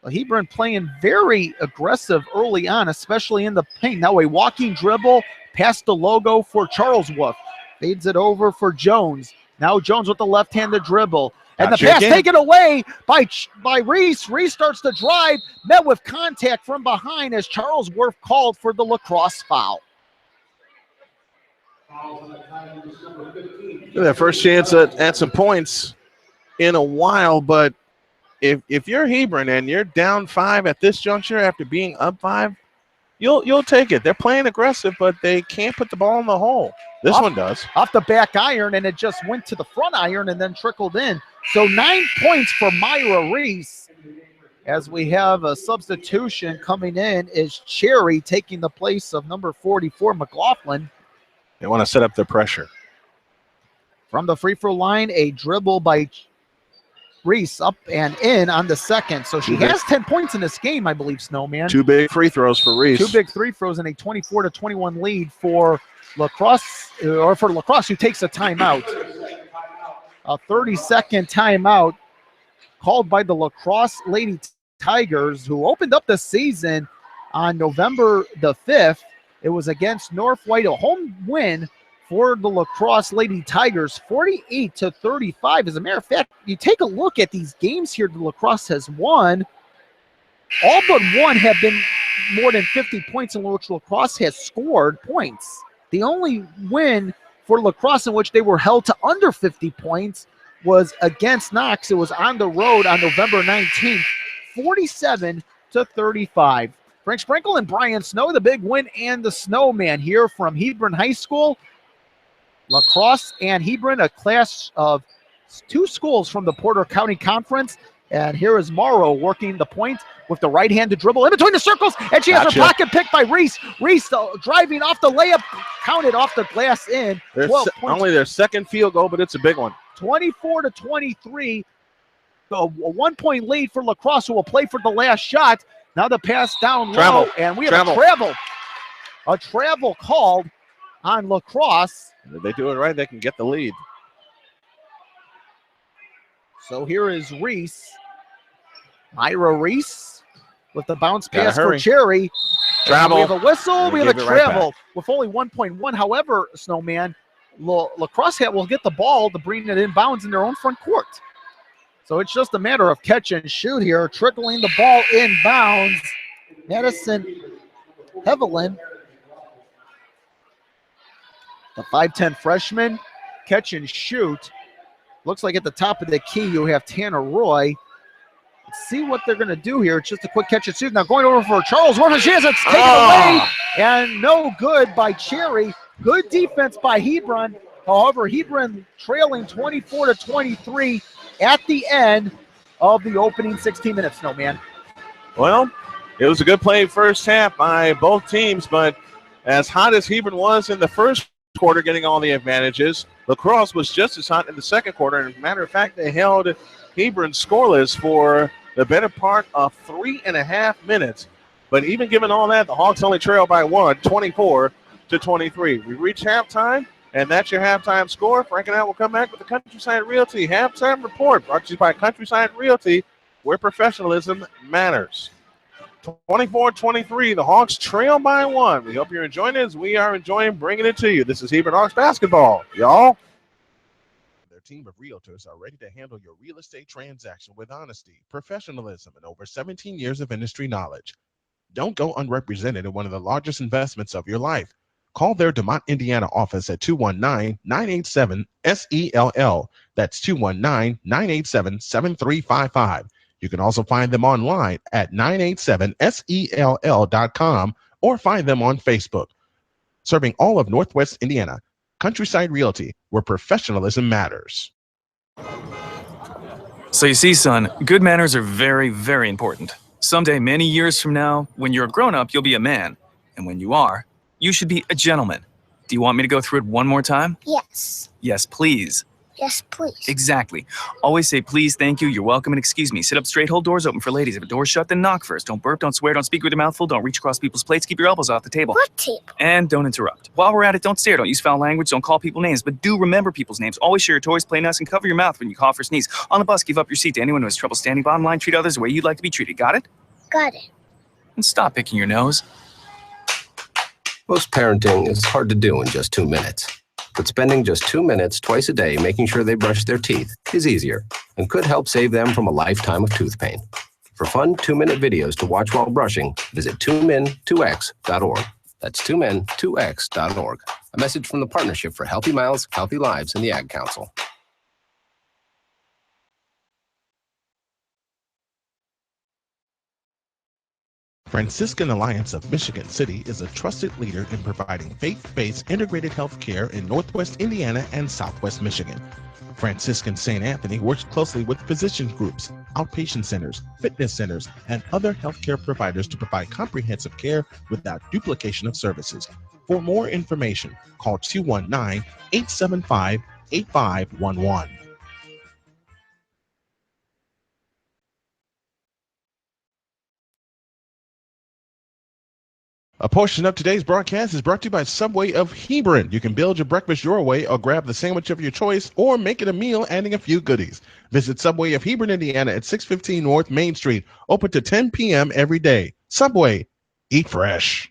Well, Hebron playing very aggressive early on, especially in the paint. Now a walking dribble past the logo for Charlesworth. Fades it over for Jones. Now Jones with the left-handed dribble. And the pass taken away by Reese. Reese starts to drive, met with contact from behind as Charlesworth called for the LaCrosse foul. Their first chance at some points in a while, but if you're Hebron and you're down 5 at this juncture after being up 5, you'll take it. They're playing aggressive, but they can't put the ball in the hole. This one does. Off the back iron, and it just went to the front iron and then trickled in. So 9 points for Myra Reese. As we have a substitution coming in is Cherry taking the place of number 44, McLaughlin. They want to set up their pressure. From the free throw line, a dribble by Reese up and in on the second. So she has 10 points in this game, I believe, Snowman. 2 big free throws for Reese. 2 big free throws and a 24-21 lead for LaCrosse, who takes a timeout. A 30-second timeout called by the LaCrosse Lady Tigers, who opened up the season on November the 5th. It was against North White, a home win for the LaCrosse Lady Tigers, 48-35. As a matter of fact, you take a look at these games here the LaCrosse has won. All but one have been more than 50 points in which LaCrosse has scored points. The only win for LaCrosse in which they were held to under 50 points was against Knox. It was on the road on November 19th, 47-35. Frank Sprinkle and Brian Snow, the big win and the Snowman here from Hebron High School. LaCrosse and Hebron, a class of 2 schools from the Porter County Conference. And here is Morrow working the point with the right-handed dribble in between the circles, and she has her pocket picked by Reese. Reese driving off the layup, counted off the glass in. Only their second field goal, but it's a big one. 24-23, a 1-point lead for LaCrosse, who will play for the last shot. Now the pass down low, and we have a travel called on LaCrosse. If they do it right, they can get the lead. So here is Reese. Myra Reese with the bounce pass for Cherry. Travel. We have a whistle. We have a travel right with only 1.1. However, Snowman, LaCrosse will get the ball to bring it inbounds in their own front court. So it's just a matter of catch and shoot here, trickling the ball inbounds. Madison Hevelin, the 5'10 freshman, catch and shoot. Looks like at the top of the key you have Tanner Roy. Let's see what they're going to do here. It's just a quick catch and shoot. Now going over for Charles Worthing. She has it taken away, and no good by Cherry. Good defense by Hebron. However, Hebron trailing 24-23 at the end of the opening 16 minutes. No, man. Well, it was a good play first half by both teams, but as hot as Hebron was in the first quarter, getting all the advantages, LaCrosse was just as hot in the second quarter. And as a matter of fact, they held Hebron scoreless for the better part of 3.5 minutes. But even given all that, the Hawks only trail by 1, 24-23. We reach halftime, and that's your halftime score. Frank and I will come back with the Countryside Realty halftime report, brought to you by Countryside Realty, where professionalism matters. 24-23, the Hawks trail by 1. We hope you're enjoying it as we are enjoying bringing it to you. This is Hebron Hawks basketball, y'all. Their team of realtors are ready to handle your real estate transaction with honesty, professionalism, and over 17 years of industry knowledge. Don't go unrepresented in one of the largest investments of your life. Call their DeMont, Indiana office at 219-987-SELL. That's 219-987-7355. You can also find them online at 987sell.com or find them on Facebook. Serving all of Northwest Indiana, Countryside Realty, where professionalism matters. So you see, son, good manners are very, very important. Someday, many years from now, when you're a grown-up, you'll be a man. And when you are, you should be a gentleman. Do you want me to go through it one more time? Yes. Yes, please. Yes, please. Exactly. Always say please, thank you, you're welcome, and excuse me. Sit up straight, hold doors open for ladies. If a door's shut, then knock first. Don't burp, don't swear, don't speak with your mouth full, don't reach across people's plates, keep your elbows off the table. What table? And don't interrupt. While we're at it, don't stare, don't use foul language, don't call people names, but do remember people's names. Always share your toys, play nice, and cover your mouth when you cough or sneeze. On the bus, give up your seat to anyone who has trouble standing. Bottom line, treat others the way you'd like to be treated. Got it? Got it. And stop picking your nose. Most parenting is hard to do in just 2 minutes. But spending just 2 minutes twice a day making sure they brush their teeth is easier and could help save them from a lifetime of tooth pain. For fun 2-minute videos to watch while brushing, visit tunemin2x.org. That's tunemin2x.org. A message from the Partnership for Healthy Mouths, Healthy Lives, and the Ag Council. Franciscan Alliance of Michigan City is a trusted leader in providing faith-based integrated health care in Northwest Indiana and Southwest Michigan. Franciscan St. Anthony works closely with physician groups, outpatient centers, fitness centers, and other healthcare providers to provide comprehensive care without duplication of services. For more information, call 219-875-8511. A portion of today's broadcast is brought to you by Subway of Hebron. You can build your breakfast your way or grab the sandwich of your choice or make it a meal adding a few goodies. Visit Subway of Hebron, Indiana at 615 North Main Street, open to 10 p.m. every day. Subway, eat fresh.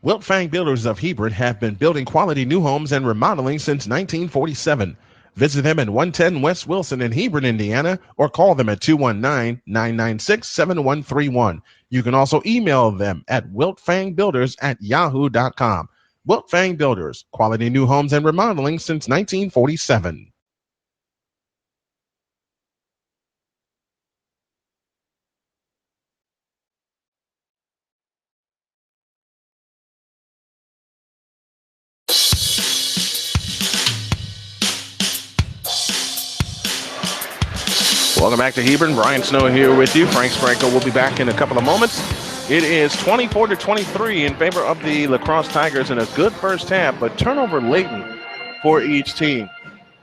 Wilt Fang Builders of Hebron have been building quality new homes and remodeling since 1947. Visit them at 110 West Wilson in Hebron, Indiana, or call them at 219-996-7131. You can also email them at wiltfangbuilders@yahoo.com. Wilt Fang Builders, quality new homes and remodeling since 1947. Welcome back to Hebron. Brian Snow here with you. Frank Sprinkle will be back in a couple of moments. It is 24-23 in favor of the LaCrosse Tigers in a good first half, but turnover laden for each team.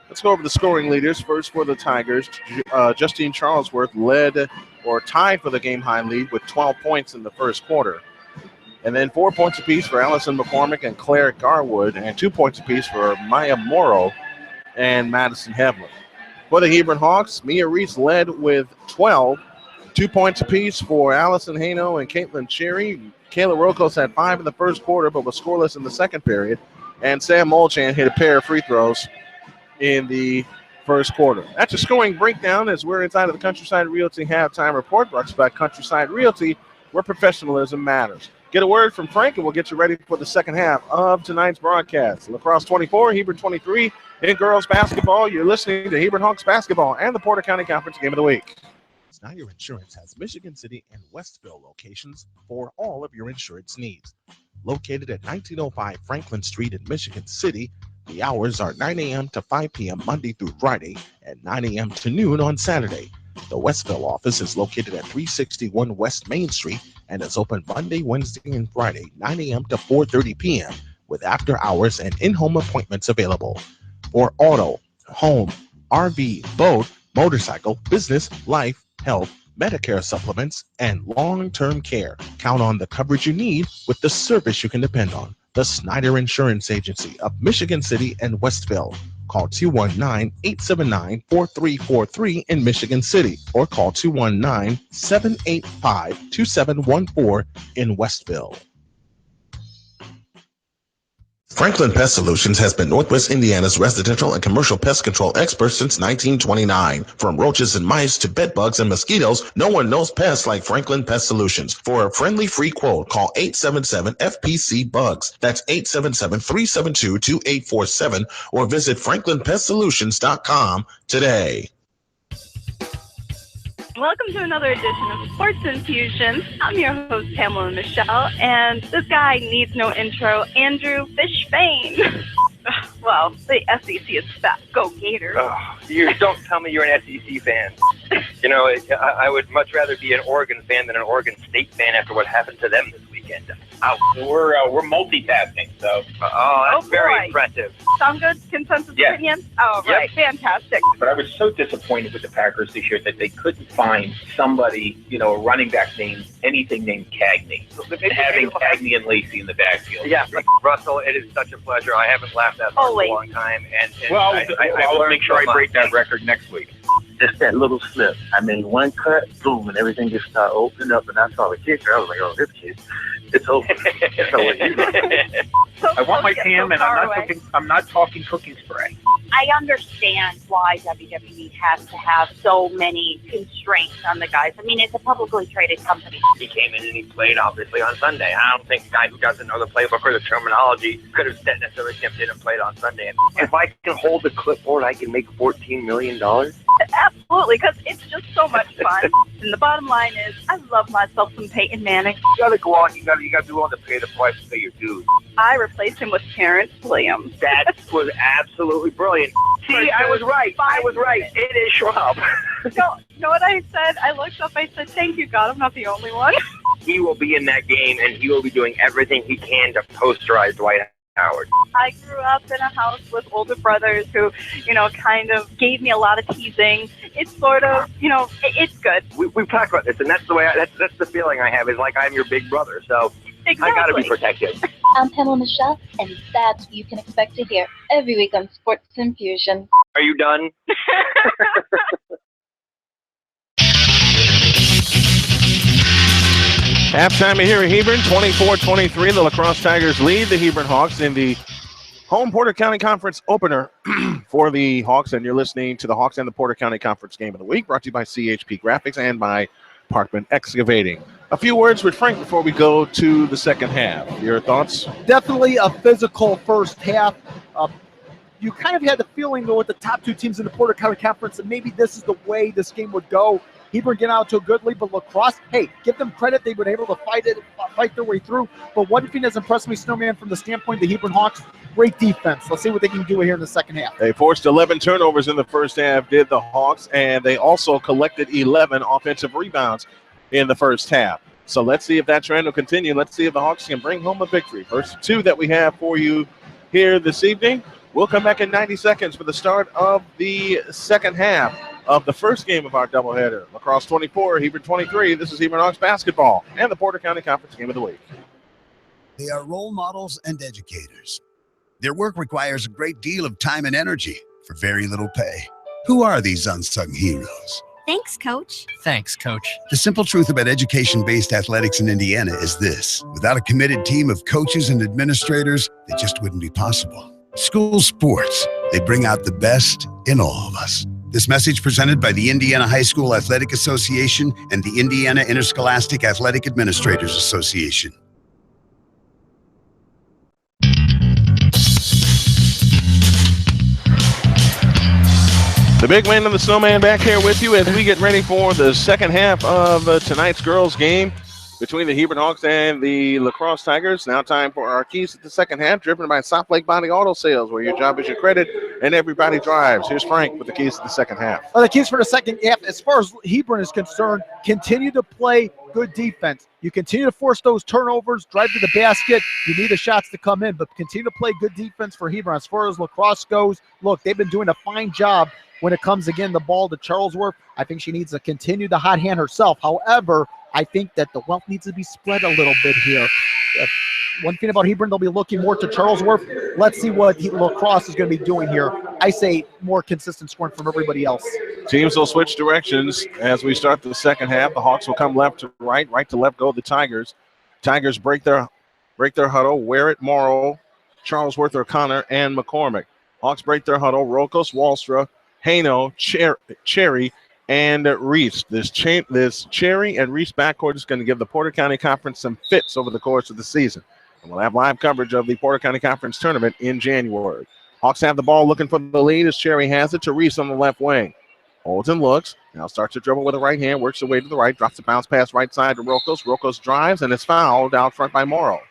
Let's go over the scoring leaders. First for the Tigers, Justine Charlesworth led or tied for the game-high lead with 12 points in the first quarter. And then 4 points apiece for Allison McCormick and Claire Garwood, and 2 points apiece for Maya Morrow and Madison Hevlin. For the Hebron Hawks, Mia Reese led with 12, 2 points apiece for Allison Haino and Caitlin Cherry. Kayla Rokos had 5 in the first quarter, but was scoreless in the second period. And Sam Molchan hit a pair of free throws in the first quarter. That's a scoring breakdown as we're inside of the Countryside Realty halftime report, brought to you by Countryside Realty, where professionalism matters. Get a word from Frank, and we'll get you ready for the second half of tonight's broadcast. LaCrosse 24, Hebron 23. In girls basketball, you're listening to Hebron Hawks basketball and the Porter County Conference Game of the Week. Snyder Insurance has Michigan City and Westville locations for all of your insurance needs. Located at 1905 Franklin Street in Michigan City, the hours are 9 a.m. to 5 p.m. Monday through Friday and 9 a.m. to noon on Saturday. The Westville office is located at 361 West Main Street and is open Monday, Wednesday, and Friday, 9 a.m. to 4:30 p.m. with after hours and in-home appointments available. For auto, home, RV, boat, motorcycle, business, life, health, Medicare supplements, and long-term care. Count on the coverage you need with the service you can depend on. The Snyder Insurance Agency of Michigan City and Westville. Call 219-879-4343 in Michigan City or call 219-785-2714 in Westville. Franklin Pest Solutions has been Northwest Indiana's residential and commercial pest control expert since 1929. From roaches and mice to bed bugs and mosquitoes, no one knows pests like Franklin Pest Solutions. For a friendly free quote, call 877-FPC-BUGS. That's 877-372-2847 or visit franklinpestsolutions.com today. Welcome to another edition of Sports Infusion. I'm your host, Pamela Michelle, and this guy needs no intro, Andrew Fishbane. Well, the SEC is fat. Go Gators. Oh, you don't tell me you're an SEC fan. You know, I would much rather be an Oregon fan than an Oregon State fan after what happened to them this weekend. We're multitasking, so. That's very impressive. Sound good? Consensus Yes. opinion? Oh, right. Yep. Fantastic. But I was so disappointed with the Packers this year that they couldn't find somebody, a running back named anything named Cagney. Having Cagney and Lacey in the backfield. Yeah, Russell, it is such a pleasure. I haven't laughed that hard in a long time. And Well, I'll learned make sure so I break much. that record next week. Just that little slip. I mean, one cut, boom, and everything just started opening up, and I saw the kicker. I was like, oh, this kid, it's over. I want my Pam, and I'm not talking cooking spray. I understand why WWE has to have so many constraints on the guys. I mean, it's a publicly traded company. He came in and he played, obviously, on Sunday. I don't think a guy who doesn't know the playbook or the terminology could have necessarily stepped in and played on Sunday. If I can hold the clipboard, I can make $14 million. Absolutely, because it's just so much fun. And the bottom line is, I love myself some Peyton Manning. You got to go on. You got to be willing to pay the price to pay your dues. I replaced him with Terrence Williams. That was absolutely brilliant. See, I was right. It is Schwab. You know what I said? I looked up, I said, thank you, God, I'm not the only one. He will be in that game, and he will be doing everything he can to posterize Dwight Howard. I grew up in a house with older brothers who, kind of gave me a lot of teasing. It's sort of, it's good. We've talked about this, and that's the way. That's the feeling I have. Is like I'm your big brother, so Exactly. I got to be protected. I'm Pamela Michelle, and that's what you can expect to hear every week on Sports Infusion. Are you done? Halftime here at Hebron, 24-23. The LaCrosse Tigers lead the Hebron Hawks in the home Porter County Conference opener for the Hawks. And you're listening to the Hawks and the Porter County Conference Game of the Week, brought to you by CHP Graphics and by Parkman Excavating. A few words with Frank before we go to the second half. Your thoughts? Definitely a physical first half. You kind of had the feeling, though, with the top two teams in the Porter County Conference, that maybe this is the way this game would go. Hebron getting out to a good lead, but LaCrosse, hey, give them credit. They've been able to fight their way through. But one thing that's impressed me, Snowman, from the standpoint of the Hebron Hawks, great defense. Let's see what they can do here in the second half. They forced 11 turnovers in the first half, did the Hawks, and they also collected 11 offensive rebounds in the first half. So let's see if that trend will continue. Let's see if the Hawks can bring home a victory. First two that we have for you here this evening. We'll come back in 90 seconds for the start of the second half of the first game of our doubleheader. LaCrosse 24, Hebron 23. This is Hebron Hawks basketball and the Porter County Conference Game of the Week. They are role models and educators. Their work requires a great deal of time and energy for very little pay. Who are these unsung heroes? Thanks, Coach. Thanks, Coach. The simple truth about education-based athletics in Indiana is this. Without a committed team of coaches and administrators, it just wouldn't be possible. School sports, they bring out the best in all of us. This message presented by the Indiana High School Athletic Association and the Indiana Interscholastic Athletic Administrators Association. The big man and the snowman back here with you as we get ready for the second half of tonight's girls' game between the Hebron Hawks and the LaCrosse Tigers. Now time for our keys to the second half, driven by South Lake Body Auto Sales, where your job is your credit and everybody drives. Here's Frank with the keys to the second half. Well, the keys for the second half, as far as Hebron is concerned, continue to play good defense. You continue to force those turnovers, drive to the basket. You need the shots to come in, but continue to play good defense for Hebron. As far as LaCrosse goes, look, they've been doing a fine job when it comes, again, the ball to Charlesworth. I think she needs to continue the hot hand herself. However, I think that the wealth needs to be spread a little bit here. One thing about Hebron, they'll be looking more to Charlesworth. Let's see what LaCrosse is going to be doing here. I say more consistent scoring from everybody else. Teams will switch directions as we start the second half. The Hawks will come left to right, right to left go the Tigers. Tigers break their huddle. Warrett, Morrow, Charlesworth, O'Connor, and McCormick. Hawks break their huddle. Rokos, Wallstra, Haino, Cherry, and Reese. This Cherry and Reese backcourt is going to give the Porter County Conference some fits over the course of the season. And we'll have live coverage of the Porter County Conference tournament in January. Hawks have the ball looking for the lead as Cherry has it to Reese on the left wing. Holds and looks. Now starts to dribble with the right hand, works her way to the right, drops the bounce pass right side to Rokos. Rokos drives and is fouled out front by Morrow.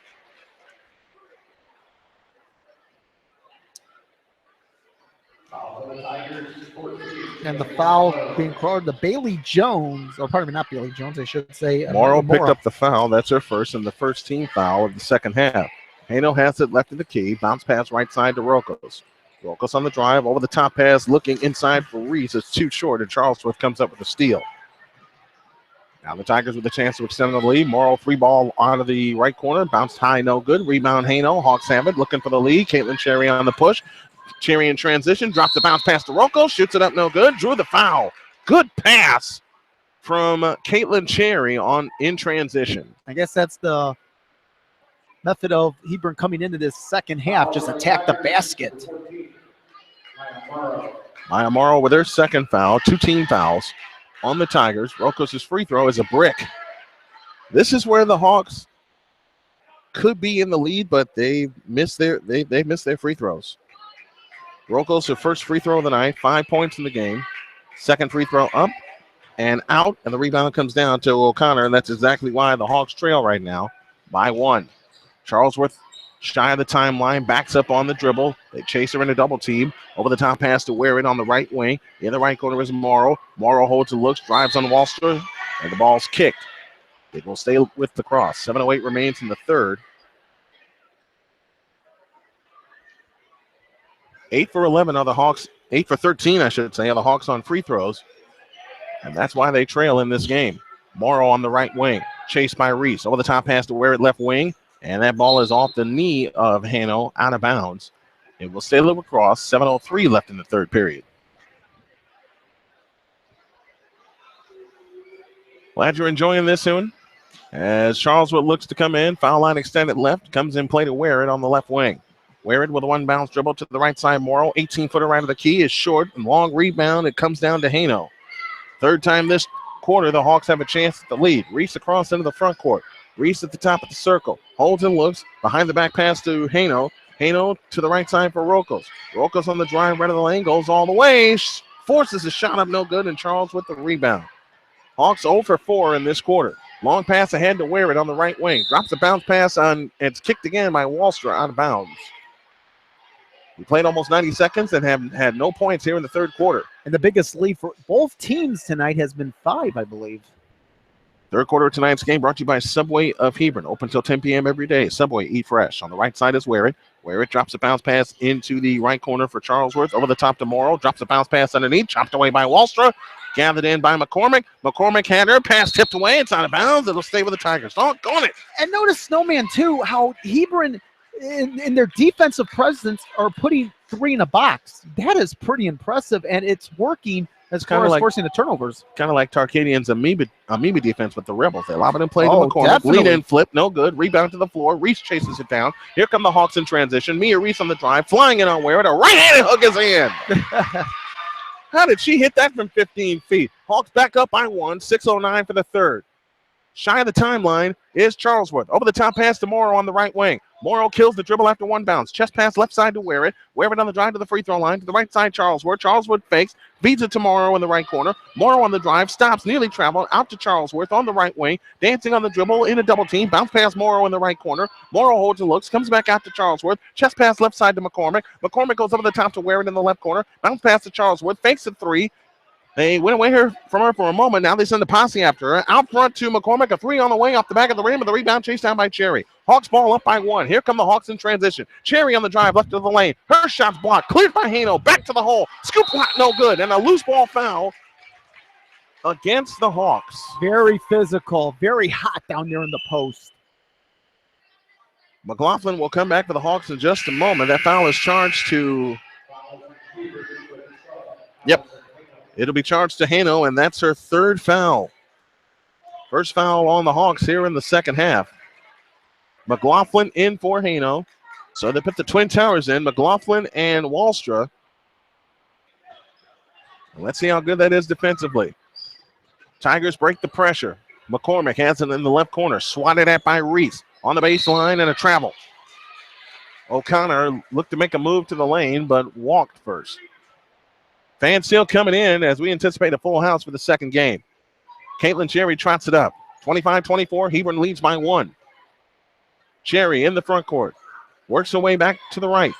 And the foul being called to Bailey Jones, or pardon me, not Bailey Jones, I should say. Morrow picked up the foul. That's her first and the first team foul of the second half. Haino has it left of the key. Bounce pass right side to Rokos. Rokos on the drive, over the top pass, looking inside for Reese. It's too short, and Charlesworth comes up with a steal. Now the Tigers with a chance to extend the lead. Morrow free ball out of the right corner. Bounced high, no good. Rebound Haino. Hawks have it, looking for the lead. Caitlin Cherry on the push. Cherry in transition, drops the bounce pass to Rocco, shoots it up, no good. Drew the foul. Good pass from Caitlin Cherry in transition. I guess that's the method of Hebron coming into this second half, just attack the basket. Maya Morrow with her second foul, 2 team fouls on the Tigers. Rocco's free throw is a brick. This is where the Hawks could be in the lead, but they missed their free throws. Rocco's her first free throw of the night, 5 points in the game. Second free throw up and out, and the rebound comes down to O'Connor, and that's exactly why the Hawks trail right now by 1. Charlesworth shy of the timeline, backs up on the dribble. They chase her in a double team. Over the top pass to Warren on the right wing. In the right corner is Morrow. Morrow holds and looks, drives on Wallster, and the ball's kicked. It will stay with LaCrosse. 7:08 remains in the third. 8 for 11 are the Hawks. 8 for 13, I should say, are the Hawks on free throws. And that's why they trail in this game. Morrow on the right wing, chased by Reese. Over the top pass to Ware at left wing. And that ball is off the knee of Hano, out of bounds. It will stay LaCrosse. 7:03 left in the third period. Glad you're enjoying this soon. As Charleswood looks to come in, foul line extended left, comes in play to Ware on the left wing. Ware with a one bounce dribble to the right side. Morrow, 18-footer right of the key, is short and long rebound. It comes down to Hano. Third time this quarter, the Hawks have a chance at the lead. Reese across into the front court. Reese at the top of the circle. Holds and looks. Behind the back pass to Hano. Hano to the right side for Rokos. Rokos on the drive, right of the lane, goes all the way. Forces a shot up, no good, and Charles with the rebound. Hawks 0 for 4 in this quarter. Long pass ahead to Wear on the right wing. Drops the bounce pass on. It's kicked again by Wallstra out of bounds. We played almost 90 seconds and have had no points here in the third quarter. And the biggest lead for both teams tonight has been 5, I believe. Third quarter of tonight's game brought to you by Subway of Hebron. Open until 10 p.m. every day. Subway, eat fresh. On the right side is Ware. Ware drops a bounce pass into the right corner for Charlesworth. Over the top to Morrow. Drops a bounce pass underneath. Chopped away by Wallstra. Gathered in by McCormick. McCormick had her. Pass tipped away. It's out of bounds. It'll stay with the Tigers. Doggone it. And notice, Snowman, too, how Hebron in their defensive presence are putting 3 in a box. That is pretty impressive, and it's working as far as forcing the turnovers. Kind of like Tarkadian's amoeba defense with the Rebels. They lob it in play to McCormick. Definitely. Lead in, flip, no good. Rebound to the floor. Reese chases it down. Here come the Hawks in transition. Mia Reese on the drive. Flying in on Ware. A right-handed hook is in. How did she hit that from 15 feet? Hawks back up by 1. 6:09 for the third. Shy of the timeline is Charlesworth. Over the top pass to Morrow on the right wing. Morrow kills the dribble after one bounce. Chest pass left side to Ware. Ware on the drive to the free throw line. To the right side, Charlesworth. Charlesworth fakes. Feeds it to Morrow in the right corner. Morrow on the drive. Stops. Nearly traveled. Out to Charlesworth on the right wing. Dancing on the dribble in a double team. Bounce pass Morrow in the right corner. Morrow holds and looks. Comes back out to Charlesworth. Chest pass left side to McCormick. McCormick goes over the top to Ware in the left corner. Bounce pass to Charlesworth. Fakes a 3. They went away from her for a moment. Now they send the posse after her. Out front to McCormick. A 3 on the way off the back of the rim. And the rebound chased down by Cherry. Hawks ball up by 1. Here come the Hawks in transition. Cherry on the drive left of the lane. Her shot's blocked. Cleared by Hano. Back to the hole. Scoop block no good. And a loose ball foul against the Hawks. Very physical. Very hot down there in the post. McLaughlin will come back for the Hawks in just a moment. That foul is charged to... Yep. It'll be charged to Hano, and that's her third foul. First foul on the Hawks here in the second half. McLaughlin in for Hano. So they put the Twin Towers in, McLaughlin and Wallstra. Let's see how good that is defensively. Tigers break the pressure. McCormick has it in the left corner. Swatted at by Reese. On the baseline and a travel. O'Connor looked to make a move to the lane, but walked first. Fans still coming in as we anticipate a full house for the second game. Caitlin Cherry trots it up. 25-24, Hebron leads by 1. Cherry in the front court. Works her way back to the right.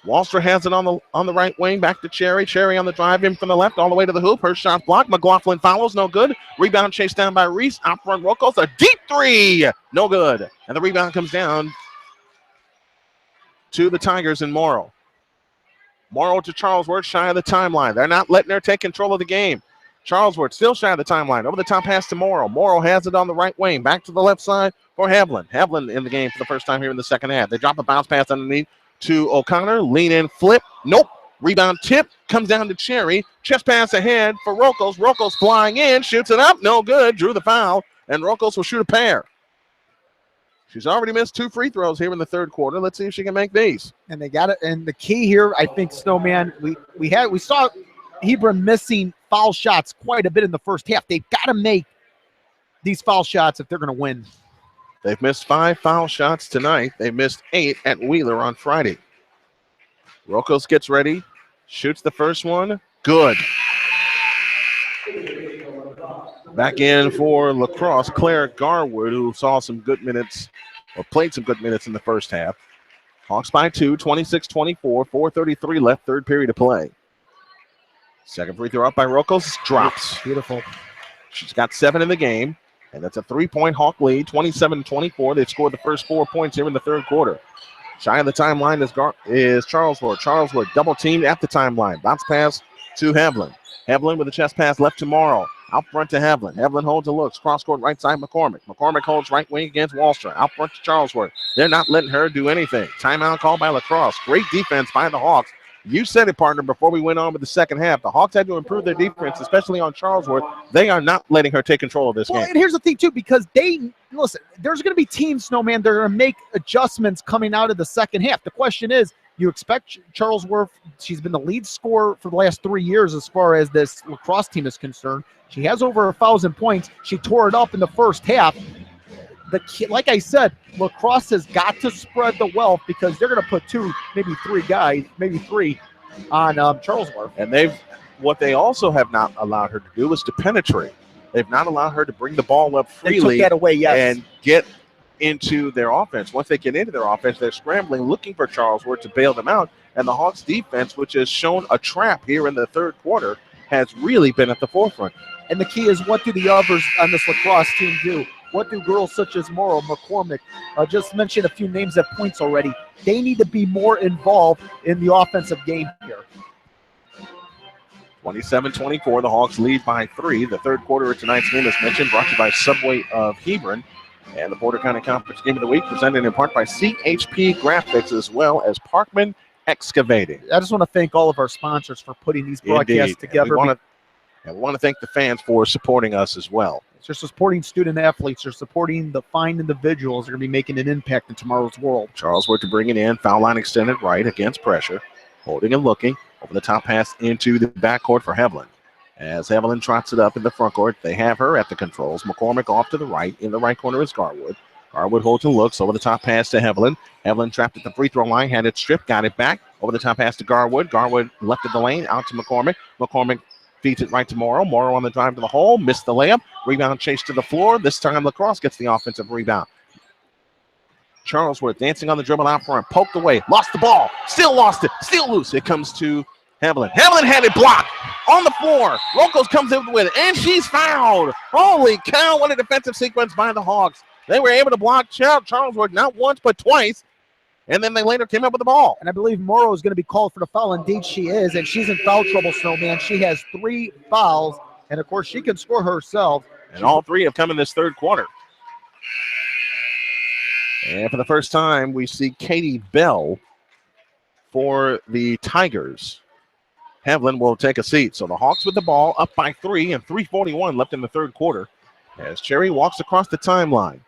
Wallstra has it on the right wing. Back to Cherry. Cherry on the drive in from the left all the way to the hoop. Her shot blocked. McLaughlin follows. No good. Rebound chased down by Reese. Out front, Rokos. A deep 3. No good. And the rebound comes down to the Tigers and Morrow. Morrow to Charlesworth, shy of the timeline. They're not letting her take control of the game. Charlesworth still shy of the timeline. Over the top pass to Morrow. Morrow has it on the right wing. Back to the left side for Havlin. Havlin in the game for the first time here in the second half. They drop a bounce pass underneath to O'Connor. Lean in, flip. Nope. Rebound tip. Comes down to Cherry. Chest pass ahead for Rokos. Rokos flying in. Shoots it up. No good. Drew the foul. And Rokos will shoot a pair. She's already missed 2 free throws here in the third quarter. Let's see if she can make these. And they got it. And the key here, I think, Snowman, we saw Hebron missing foul shots quite a bit in the first half. They've got to make these foul shots if they're going to win. They've missed 5 foul shots tonight. They missed 8 at Wheeler on Friday. Rokos gets ready, shoots the first one. Good. Back in for LaCrosse, Claire Garwood, who saw some good minutes, or played some good minutes in the first half. Hawks by 2, 26-24, 4:33 left, third period of play. Second free throw up by Rokos, drops. Beautiful. She's got 7 in the game, and that's a 3-point Hawk lead, 27-24. They've scored the first 4 points here in the third quarter. Shy of the timeline is Charlesworth. Charlesworth double teamed at the timeline. Bounce pass to Hebron. Hebron with a chest pass left to Morrow. Out front to Hebron. Hebron holds and looks. Cross court right side McCormick. McCormick holds right wing against Wallstra. Out front to Charlesworth. They're not letting her do anything. Timeout called by LaCrosse. Great defense by the Hawks. You said it, partner, before we went on with the second half. The Hawks had to improve their defense, especially on Charlesworth. They are not letting her take control of this game. And here's the thing, too, because listen, there's going to be teams, Snowman, they're going to make adjustments coming out of the second half. The question is, you expect Charlesworth, she's been the lead scorer for the last 3 years as far as this LaCrosse team is concerned. She has over 1,000 points. She tore it up in the first half. Like I said, LaCrosse has got to spread the wealth because they're going to put 2, maybe 3 guys, maybe 3 on Charlesworth. And what they also have not allowed her to do is to penetrate. They've not allowed her to bring the ball up freely. They took that away, yes. And get into their offense. Once they get into their offense, they're scrambling, looking for Charlesworth to bail them out. And the Hawks defense, which has shown a trap here in the third quarter, has really been at the forefront. And the key is, what do the others on this LaCrosse team do? What do girls such as Morrow, McCormick, just mentioned a few names at points already. They need to be more involved in the offensive game here. 27-24, the Hawks lead by 3. The third quarter of tonight's game, as mentioned, brought to you by Subway of Hebron. And the Border County Conference Game of the Week presented in part by CHP Graphics as well as Parkman Excavating. I just want to thank all of our sponsors for putting these broadcasts together. And we want to thank the fans for supporting us as well. They're supporting student athletes. They're supporting the fine individuals that are going to be making an impact in tomorrow's world. Charlesworth to bring it in. Foul line extended right against pressure. Holding and looking. Over the top pass into the backcourt for Hebron. As Evelyn trots it up in the front court, they have her at the controls. McCormick off to the right. In the right corner is Garwood. Garwood holds and looks. Over the top pass to Evelyn. Evelyn trapped at the free throw line. Had it stripped. Got it back. Over the top pass to Garwood. Garwood left of the lane. Out to McCormick. McCormick feeds it right to Morrow. Morrow on the drive to the hole. Missed the layup. Rebound chase to the floor. This time LaCrosse gets the offensive rebound. Charlesworth dancing on the dribble out front. Poked away. Lost the ball. Still lost it. Still loose. It comes to Hebron. Hebron had it blocked on the floor. Rokos comes in with it, and she's fouled. Holy cow, what a defensive sequence by the Hawks. They were able to block Charlesworth not once but twice, and then they later came up with the ball. And I believe Morrow is going to be called for the foul. Indeed, she is, and she's in foul trouble, Snowman. She has 3 fouls, and, of course, she can score herself. And all 3 have come in this third quarter. And for the first time, we see Katie Bell for the Tigers. Hebron will take a seat. So the Hawks with the ball up by 3 and 3:41 left in the third quarter as Cherry walks across the timeline.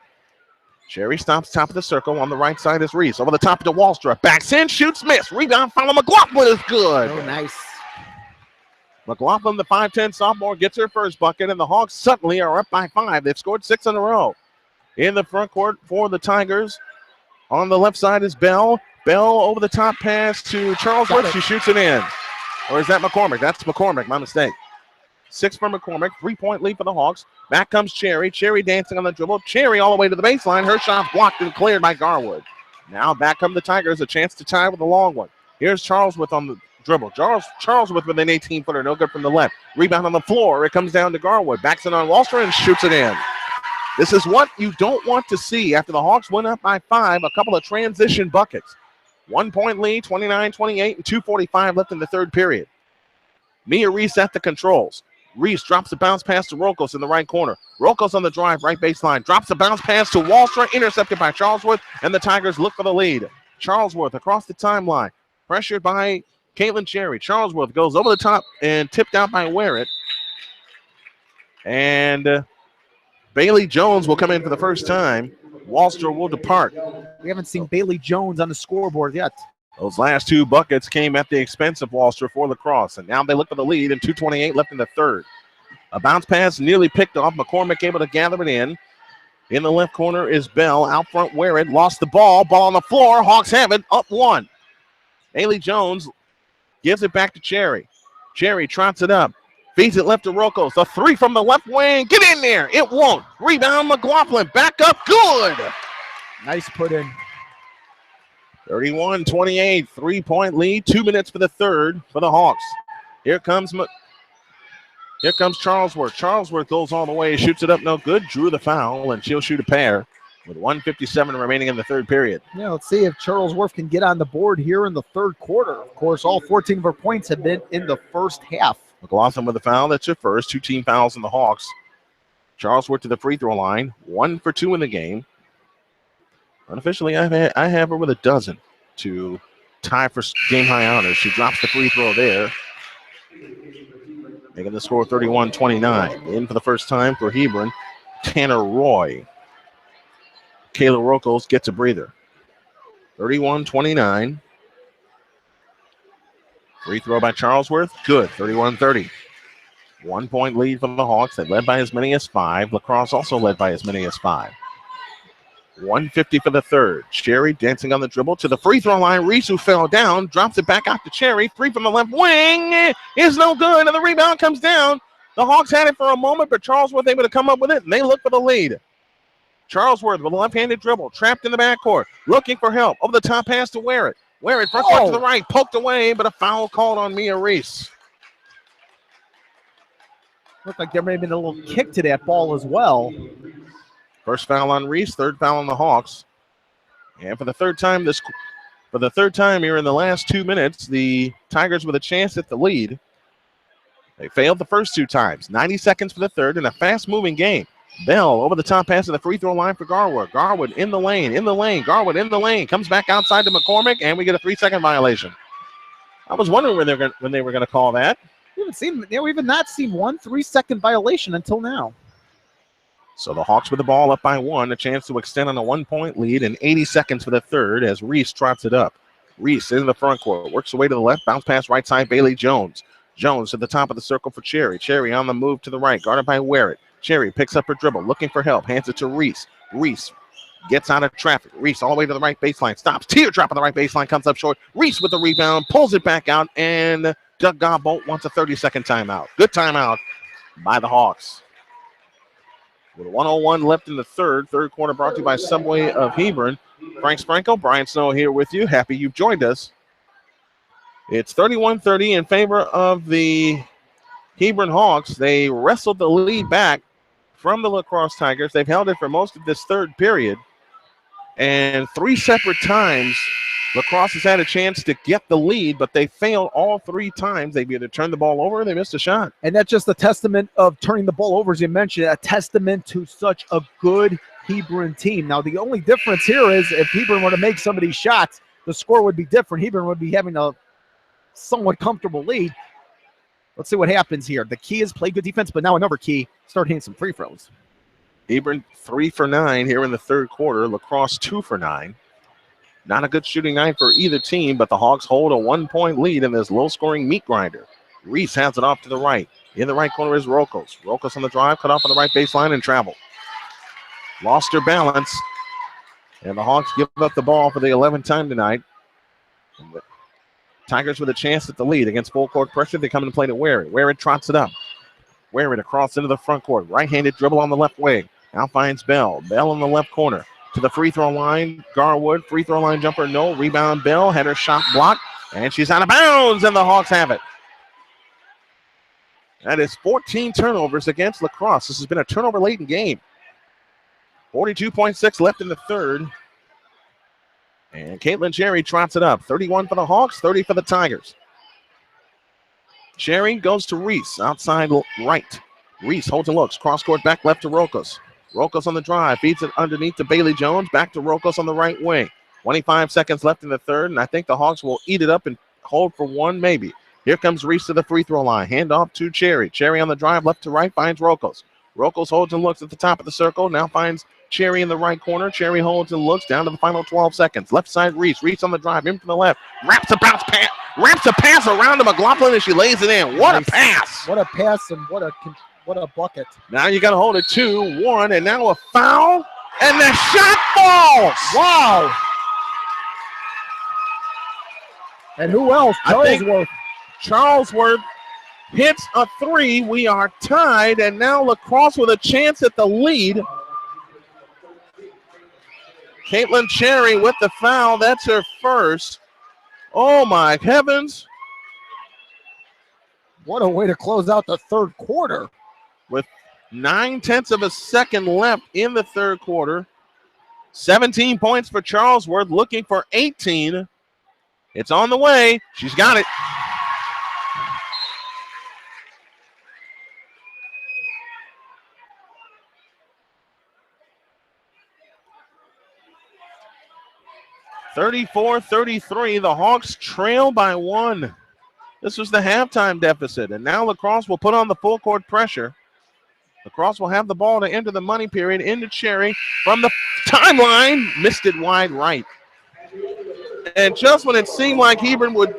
Cherry stops top of the circle. On the right side is Reese. Over the top to Wallstra. Backs in, shoots, miss. Rebound, follow McLaughlin is good. Oh, nice. McLaughlin, the 5'10 sophomore, gets her first bucket, and the Hawks suddenly are up by 5. They've scored 6 in a row. In the front court for the Tigers. On the left side is Bell. Bell over the top pass to Charlesworth. She shoots it in. Or is that McCormick? That's McCormick, my mistake. 6 for McCormick, 3-point lead for the Hawks. Back comes Cherry. Cherry dancing on the dribble. Cherry all the way to the baseline. Her shot blocked and cleared by Garwood. Now back come the Tigers, a chance to tie with a long one. Here's Charlesworth on the dribble. Charlesworth with an 18-footer, no good from the left. Rebound on the floor. It comes down to Garwood. Backs it on Wallstra and shoots it in. This is what you don't want to see after the Hawks went up by 5, a couple of transition buckets. 1-point lead, 29-28, and 2:45 left in the third period. Mia Reese at the controls. Reese drops a bounce pass to Rokos in the right corner. Rokos on the drive, right baseline. Drops a bounce pass to Wallstra, intercepted by Charlesworth, and the Tigers look for the lead. Charlesworth across the timeline, pressured by Caitlin Cherry. Charlesworth goes over the top and tipped out by Warrett. And Bailey Jones will come in for the first time. Wallstra will depart. We haven't seen Bailey Jones on the scoreboard yet. Those last 2 buckets came at the expense of Wallstra for LaCrosse, and now they look for the lead, and 2:28 left in the third. A bounce pass nearly picked off. McCormick able to gather it in. In the left corner is Bell. Out front, Warrett lost the ball. Ball on the floor. Hawks have it. Up 1. Bailey Jones gives it back to Cherry. Cherry trots it up. Feeds it left to Rokos. A 3 from the left wing. Get in there. It won't. Rebound, McLaughlin. Back up. Good. Nice put in. 31-28. 3-point lead. 2 minutes for the third for the Hawks. Here comes Charlesworth. Charlesworth goes all the way. Shoots it up. No good. Drew the foul, and she'll shoot a pair. with 1:57 remaining in the third period. Yeah, let's see if Charlesworth can get on the board here in the third quarter. Of course, all 14 of her points have been in the first half. McLaughlin with a foul. That's her first. 2 team fouls in the Hawks. Charlesworth to the free throw line. 1 for 2 in the game. Unofficially, I have her with a dozen to tie for game high honors. She drops the free throw there, making the score 31-29. In for the first time for Hebron, Tanner Roy. Kayla Rokos gets a breather. 31-29. Free throw by Charlesworth. Good. 31-30. 1 point lead for the Hawks. They led by as many as 5. LaCrosse also led by as many as 5. 150 for the third. Cherry dancing on the dribble to the free throw line. Reese, who fell down, drops it back out to Cherry. 3 from the left wing is no good, and the rebound comes down. The Hawks had it for a moment, but Charlesworth able to come up with it, and they look for the lead. Charlesworth with a left-handed dribble, trapped in the backcourt, looking for help. Over the top pass to Warrett. Warrett front court to the right, poked away, but a foul called on Mia Reese. Looked like there may have been a little kick to that ball as well. First foul on Reese, third foul on the Hawks. And for the third time here in the last 2 minutes, the Tigers with a chance at the lead. They failed the first 2 times. 90 seconds for the third in a fast-moving game. Bell over the top pass to the free throw line for Garwood. Garwood in the lane. Garwood in the lane. Comes back outside to McCormick, and we get a 3-second violation. I was wondering when they were going to call that. We've not seen 1 3-second violation until now. So the Hawks with the ball up by 1, a chance to extend on a 1-point lead, and 80 seconds for the third as Reese trots it up. Reese in the front court, works away to the left, bounce pass right side, Bailey Jones. Jones at the top of the circle for Cherry. Cherry on the move to the right, guarded by Warrett. Cherry picks up her dribble, looking for help, hands it to Reese. Reese gets out of traffic. Reese all the way to the right baseline, stops, teardrop on the right baseline, comes up short. Reese with the rebound, pulls it back out, and Doug Godbolt wants a 30-second timeout. Good timeout by the Hawks. With 1:01 left in the third quarter brought to you by Subway of Hebron. Frank Spranko, Brian Snow here with you. Happy you've joined us. It's 31-30 in favor of the Hebron Hawks. They wrestled the lead back from the LaCrosse Tigers. They've held it for most of this third period. And 3 separate times, LaCrosse has had a chance to get the lead, but they failed all 3 times. They've either turned the ball over or they missed a shot. And that's just a testament of turning the ball over, as you mentioned, a testament to such a good Hebron team. Now, the only difference here is if Hebron were to make some of these shots, the score would be different. Hebron would be having a somewhat comfortable lead. Let's see what happens here. The key is play good defense, but now another key, start hitting some free throws. Hebron 3 for 9 here in the third quarter. LaCrosse 2 for 9. Not a good shooting night for either team, but the Hawks hold a 1-point lead in this low-scoring meat grinder. Reese hands it off to the right. In the right corner is Rokos. Rokos on the drive, cut off on the right baseline and travel. Lost her balance, and the Hawks give up the ball for the 11th time tonight. And the Tigers with a chance at the lead against full court pressure. They come in and play to Warrett. Warrett trots it up. Warrett across into the front court. Right-handed dribble on the left wing. Now finds Bell. Bell in the left corner. To the free throw line, Garwood. Free throw line jumper, no. Rebound, Bell. Had her shot blocked, and she's out of bounds, and the Hawks have it. That is 14 turnovers against LaCrosse. This has been a turnover-laden game. 42.6 left in the third. And Caitlin Cherry trots it up. 31 for the Hawks, 30 for the Tigers. Cherry goes to Reese, outside right. Reese holds and looks. Cross-court back left to Rokos. Rokos on the drive, feeds it underneath to Bailey Jones, back to Rokos on the right wing. 25 seconds left in the third, and I think the Hawks will eat it up and hold for one, maybe. Here comes Reese to the free throw line. Hand off to Cherry. Cherry on the drive, left to right, finds Rokos. Rokos holds and looks at the top of the circle, now finds Cherry in the right corner. Cherry holds and looks down to the final 12 seconds. Left side, Reese. Reese on the drive, in from the left. Wraps a pass around to McLaughlin, and she lays it in. What a pass! What a pass, and what a bucket. Now you got to hold it 2-1, and now a foul, and the shot falls. Wow. And who else? Charlesworth hits a 3. We are tied, and now LaCrosse with a chance at the lead. Caitlin Cherry with the foul. That's her first. Oh, my heavens. What a way to close out the third quarter. With 0.9 of a second left in the third quarter. 17 points for Charlesworth, looking for 18. It's on the way. She's got it. (34-33). The Hawks trail by 1. This was the halftime deficit, and now LaCrosse will put on the full court pressure. LaCrosse will have the ball to enter the money period into Cherry from the timeline. Missed it wide right. And just when it seemed like Hebron would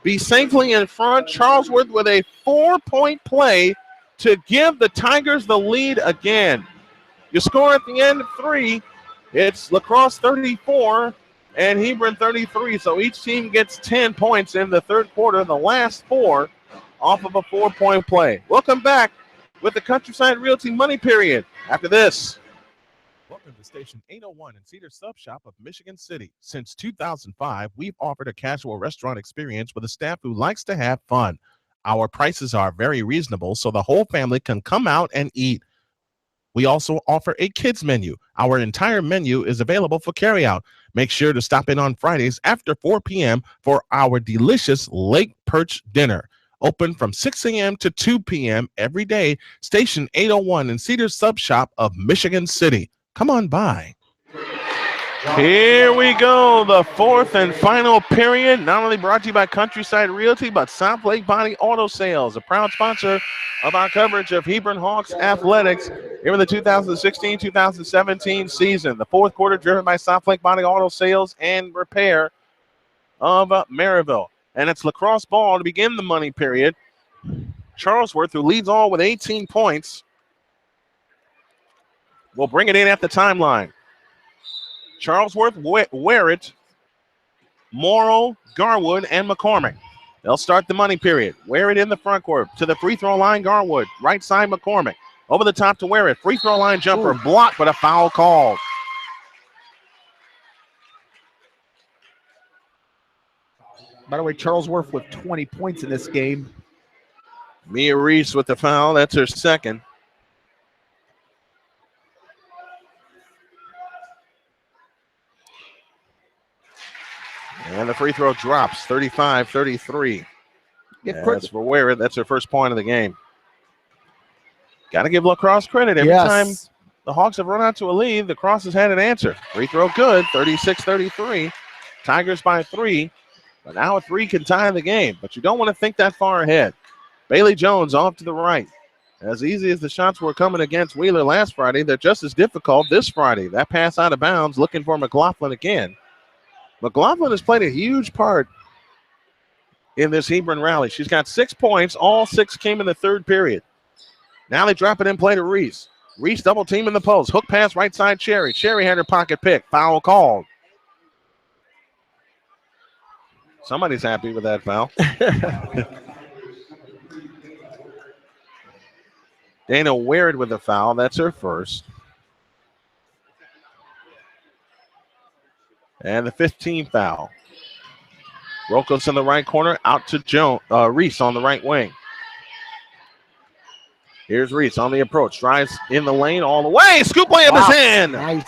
be safely in front, Charlesworth with a 4-point play to give the Tigers the lead again. You score at the end of 3. It's LaCrosse 34 and Hebron 33. So each team gets 10 points in the third quarter, the last 4 off of a 4-point play. Welcome back with the Countryside Realty Money Period after this. Welcome to Station 801 in Cedar Sub Shop of Michigan City. Since 2005, we've offered a casual restaurant experience with a staff who likes to have fun. Our prices are very reasonable, so the whole family can come out and eat. We also offer a kids menu. Our entire menu is available for carryout. Make sure to stop in on Fridays after 4 p.m. for our delicious Lake Perch dinner. Open from 6 a.m. to 2 p.m. every day. Station 801 in Cedar Sub Shop of Michigan City. Come on by. Here we go, the fourth and final period. Not only brought to you by Countryside Realty, but South Lake Body Auto Sales, a proud sponsor of our coverage of Hebron Hawks athletics in the 2016-2017 season. The fourth quarter driven by South Lake Body Auto Sales and Repair of Maryville. And it's LaCrosse ball to begin the money period. Charlesworth, who leads all with 18 points, will bring it in at the timeline. Charlesworth, Warrett, Morrow, Garwood, and McCormick. They'll start the money period. Warrett in the front court to the free throw line, Garwood. Right side, McCormick. Over the top to Warrett. Free throw line jumper blocked, but a foul called. By the way, Charlesworth with 20 points in this game. Mia Reese with the foul. That's her second. And the free throw drops, 35-33. That's for Warrett. That's her first point of the game. Got to give LaCrosse credit. Every time the Hawks have run out to a lead, the Cross has had an answer. Free throw good, 36-33. Tigers by 3. But now a 3 can tie the game. But you don't want to think that far ahead. Bailey Jones off to the right. As easy as the shots were coming against Wheeler last Friday, they're just as difficult this Friday. That pass out of bounds, looking for McLaughlin again. McLaughlin has played a huge part in this Hebron rally. She's got 6 points. All 6 came in the third period. Now they drop it in play to Reese. Reese double team in the post. Hook pass right side Cherry. Cherry had her pocket pick. Foul called. Somebody's happy with that foul. Dana Warrett with the foul. That's her first. And the 15th foul. Rokos in the right corner, out to Reese on the right wing. Here's Reese on the approach. Drives in the lane all the way. Scoop layup is in. Nice.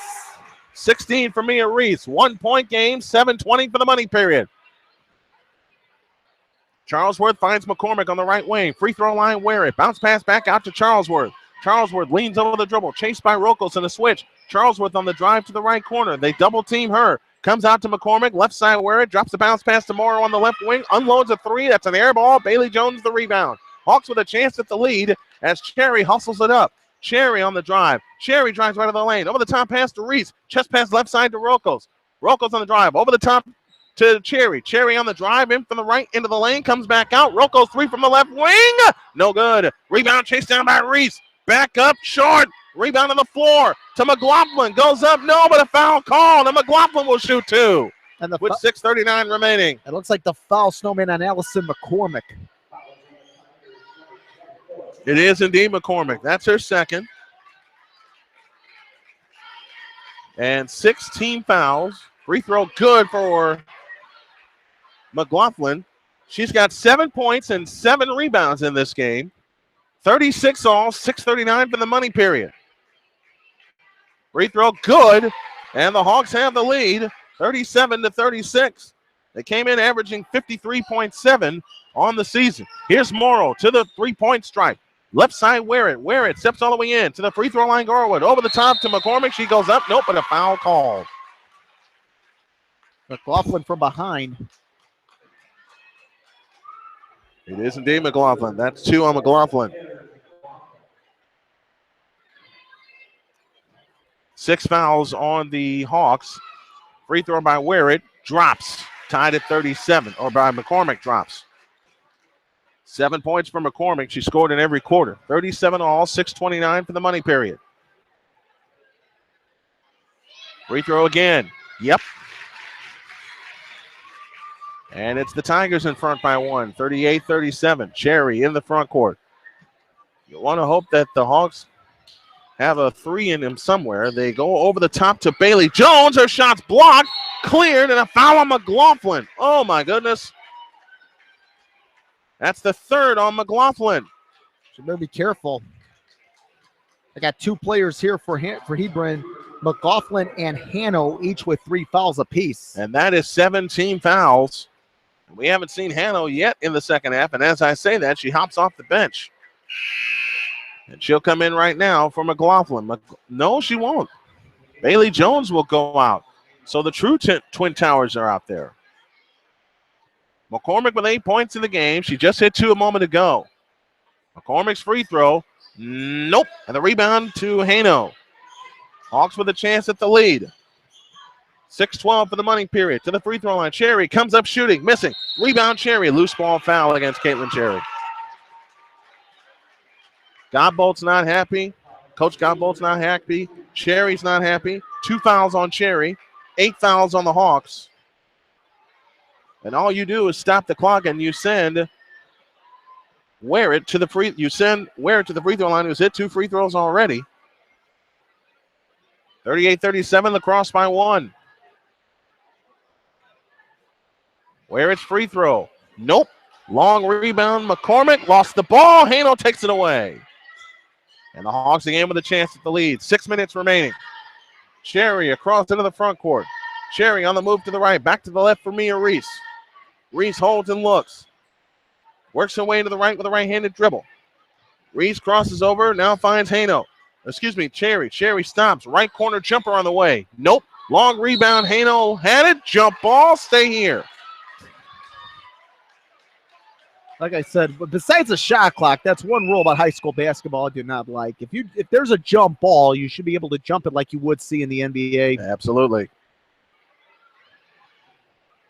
16 for Mia Reese. 1-point game, 7:20 for the money period. Charlesworth finds McCormick on the right wing. Free throw line, Warrett. Bounce pass back out to Charlesworth. Charlesworth leans over the dribble. Chased by Rokos in a switch. Charlesworth on the drive to the right corner. They double team her. Comes out to McCormick. Left side Warrett. Drops the bounce pass to Morrow on the left wing. Unloads a 3. That's an air ball. Bailey Jones the rebound. Hawks with a chance at the lead as Cherry hustles it up. Cherry on the drive. Cherry drives right of the lane. Over the top pass to Reese. Chest pass left side to Rokos. Rokos on the drive. Over the top to Cherry. Cherry on the drive in from the right into the lane. Comes back out. Rokos 3 from the left wing. No good. Rebound chased down by Reese. Back up short. Rebound on the floor to McLaughlin. Goes up. No, but a foul called. And McLaughlin will shoot 2 with 6:39 remaining. It looks like the foul, Snowman, on Allison McCormick. It is indeed McCormick. That's her second. And 16 fouls. Free throw good for McLaughlin. She's got 7 points and 7 rebounds in this game. 36 all, 6:39 for the money period. Free throw good. And the Hawks have the lead, 37-36. They came in averaging 53.7 on the season. Here's Morrow to the three-point stripe. Left side, Wear it. Steps all the way in to the free throw line, Garwood. Over the top to McCormick. She goes up. Nope, but a foul call. McLaughlin from behind. It is indeed McLaughlin. That's 2 on McLaughlin. 6 fouls on the Hawks. Free throw by Wear-it. Drops. Tied at 37. Or by McCormick drops. 7 points for McCormick. She scored in every quarter. 37 all, 6:29 for the money period. Free throw again. Yep. And it's the Tigers in front by 1, 38-37. Cherry in the front court. You want to hope that the Hawks have a 3 in them somewhere. They go over the top to Bailey Jones. Her shot's blocked, cleared, and a foul on McLaughlin. Oh, my goodness. That's the 3rd on McLaughlin. So better be careful. I got 2 players here for Hebron. McLaughlin and Hanno, each with 3 fouls apiece. And that is 17 fouls. We haven't seen Hanno yet in the second half, and as I say that, she hops off the bench. And she'll come in right now for McLaughlin. No, she won't. Bailey Jones will go out. So the true Twin Towers are out there. McCormick with 8 points in the game. She just hit 2 a moment ago. McCormick's free throw. Nope. And the rebound to Hanno. Hawks with a chance at the lead. 6:12 for the money period. To the free throw line. Cherry comes up shooting. Missing. Rebound Cherry. Loose ball foul against Caitlin Cherry. Godbolt's not happy. Coach Godbolt's not happy. Cherry's not happy. 2 fouls on Cherry. 8 fouls on the Hawks. And all you do is stop the clock and you send Wear-it to the free throw line, who's hit 2 free throws already. 38-37, LaCrosse by 1. Wear-it's free throw. Nope. Long rebound. McCormick lost the ball. Hanno takes it away. And the Hawks again with a chance at the lead. 6 minutes remaining. Cherry across into the front court. Cherry on the move to the right. Back to the left for Mia Reese. Reese holds and looks. Works her way to the right with a right-handed dribble. Reese crosses over. Now finds Hanno. Cherry. Cherry stops. Right corner jumper on the way. Nope. Long rebound. Hanno had it. Jump ball. Stay here. Like I said, besides the shot clock, that's one rule about high school basketball I do not like. If there's a jump ball, you should be able to jump it like you would see in the NBA. Absolutely.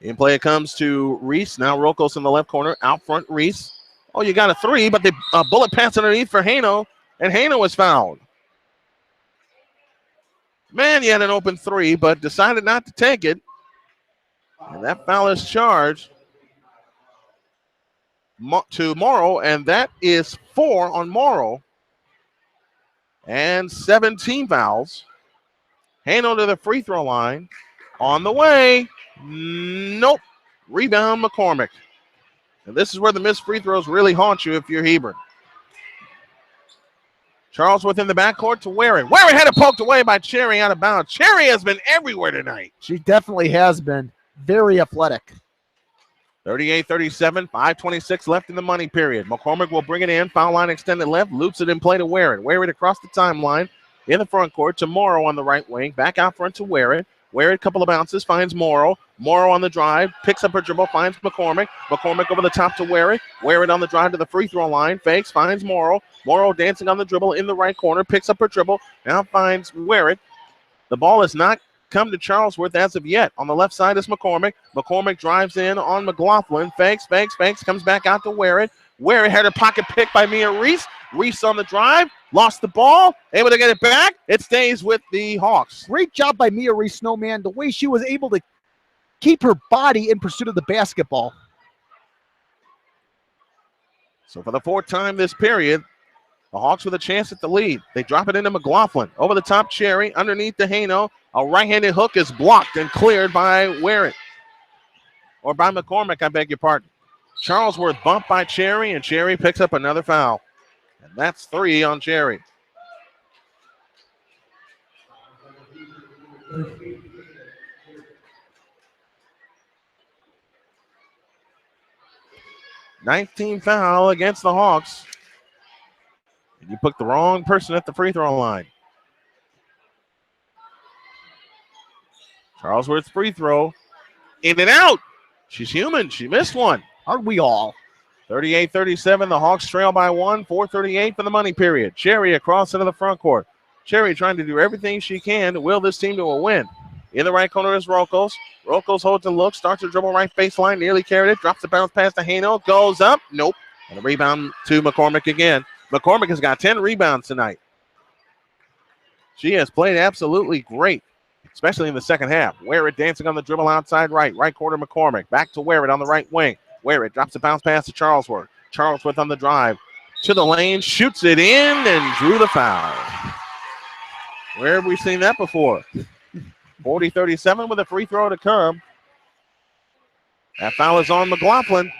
In play it comes to Reese. Now Rocos in the left corner. Out front, Reese. Oh, you got a 3, but the bullet pass underneath for Hanno, and Hanno is fouled. Man, you had an open 3, but decided not to take it. And that foul is charged to Morrow, and that is 4 on Morrow. And 17 fouls. Hanno to the free throw line. On the way. Nope. Rebound McCormick. And this is where the missed free throws really haunt you if you're Hebron. Charlesworth in the backcourt to Wear-it. Wear-it had it poked away by Cherry out of bounds. Cherry has been everywhere tonight. She definitely has been. Very athletic. 38-37, 5:26 left in the money period. McCormick will bring it in. Foul line extended left. Loops it in play to Wear-it. Wear-it across the timeline in the front court to Morrow on the right wing. Back out front to Wear-it. Wear-it, couple of bounces, finds Morrow. Morrow on the drive, picks up her dribble, finds McCormick. McCormick over the top to Wear-it. Wear-it on the drive to the free throw line. Fakes, finds Morrow. Morrow dancing on the dribble in the right corner, picks up her dribble, now finds Wear-it. The ball has not come to Charlesworth as of yet. On the left side is McCormick. McCormick drives in on McLaughlin. Fakes, comes back out to Wear-it. Wear-it had her pocket picked by Mia Reese. Reese on the drive, lost the ball, able to get it back. It stays with the Hawks. Great job by Mia Reese, Snowman, the way she was able to keep her body in pursuit of the basketball. So for the 4th time this period, the Hawks with a chance at the lead. They drop it into McLaughlin. Over the top, Cherry, underneath the Hanno. A right-handed hook is blocked and cleared by Wear-it. Or by McCormick, I beg your pardon. Charlesworth bumped by Cherry, and Cherry picks up another foul. And that's 3 on Cherry. '19 foul against the Hawks. You put the wrong person at the free throw line. Charlesworth's free throw. In and out. She's human. She missed one. Aren't we all? 38-37. The Hawks trail by 1. 4:38 for the money period. Cherry across into the front court. Cherry trying to do everything she can to will this team to a win. In the right corner is Rokos. Rokos holds and looks. Starts to dribble right baseline. Nearly carried it. Drops the bounce pass to Haino. Goes up. Nope. And a rebound to McCormick again. McCormick has got 10 rebounds tonight. She has played absolutely great, especially in the second half. Wear it dancing on the dribble outside right. Right corner McCormick. Back to Wear it on the right wing. Wear it drops the bounce pass to Charlesworth. Charlesworth on the drive. To the lane. Shoots it in and drew the foul. Where have we seen that before? 40-37 with a free throw to come. That foul is on McLaughlin.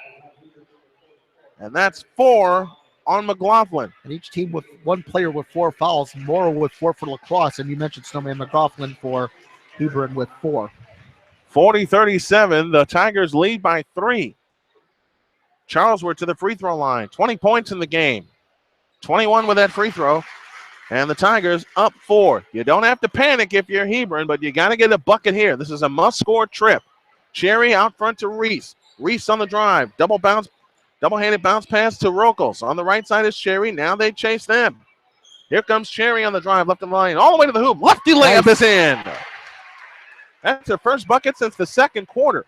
And that's 4 on McLaughlin. And each team with one player with 4 fouls. Morrow with 4 for LaCrosse. And you mentioned Snowman McLaughlin for Hebron with 4. 40-37. The Tigers lead by 3. Charlesworth to the free throw line. 20 points in the game. 21 with that free throw. And the Tigers up 4. You don't have to panic if you're Hebron, but you got to get a bucket here. This is a must-score trip. Cherry out front to Reese. Reese on the drive. Double-handed bounce pass to Rokos. On the right side is Cherry. Now they chase them. Here comes Cherry on the drive. Left of the lane. All the way to the hoop. Lefty layup is in. That's her first bucket since the second quarter.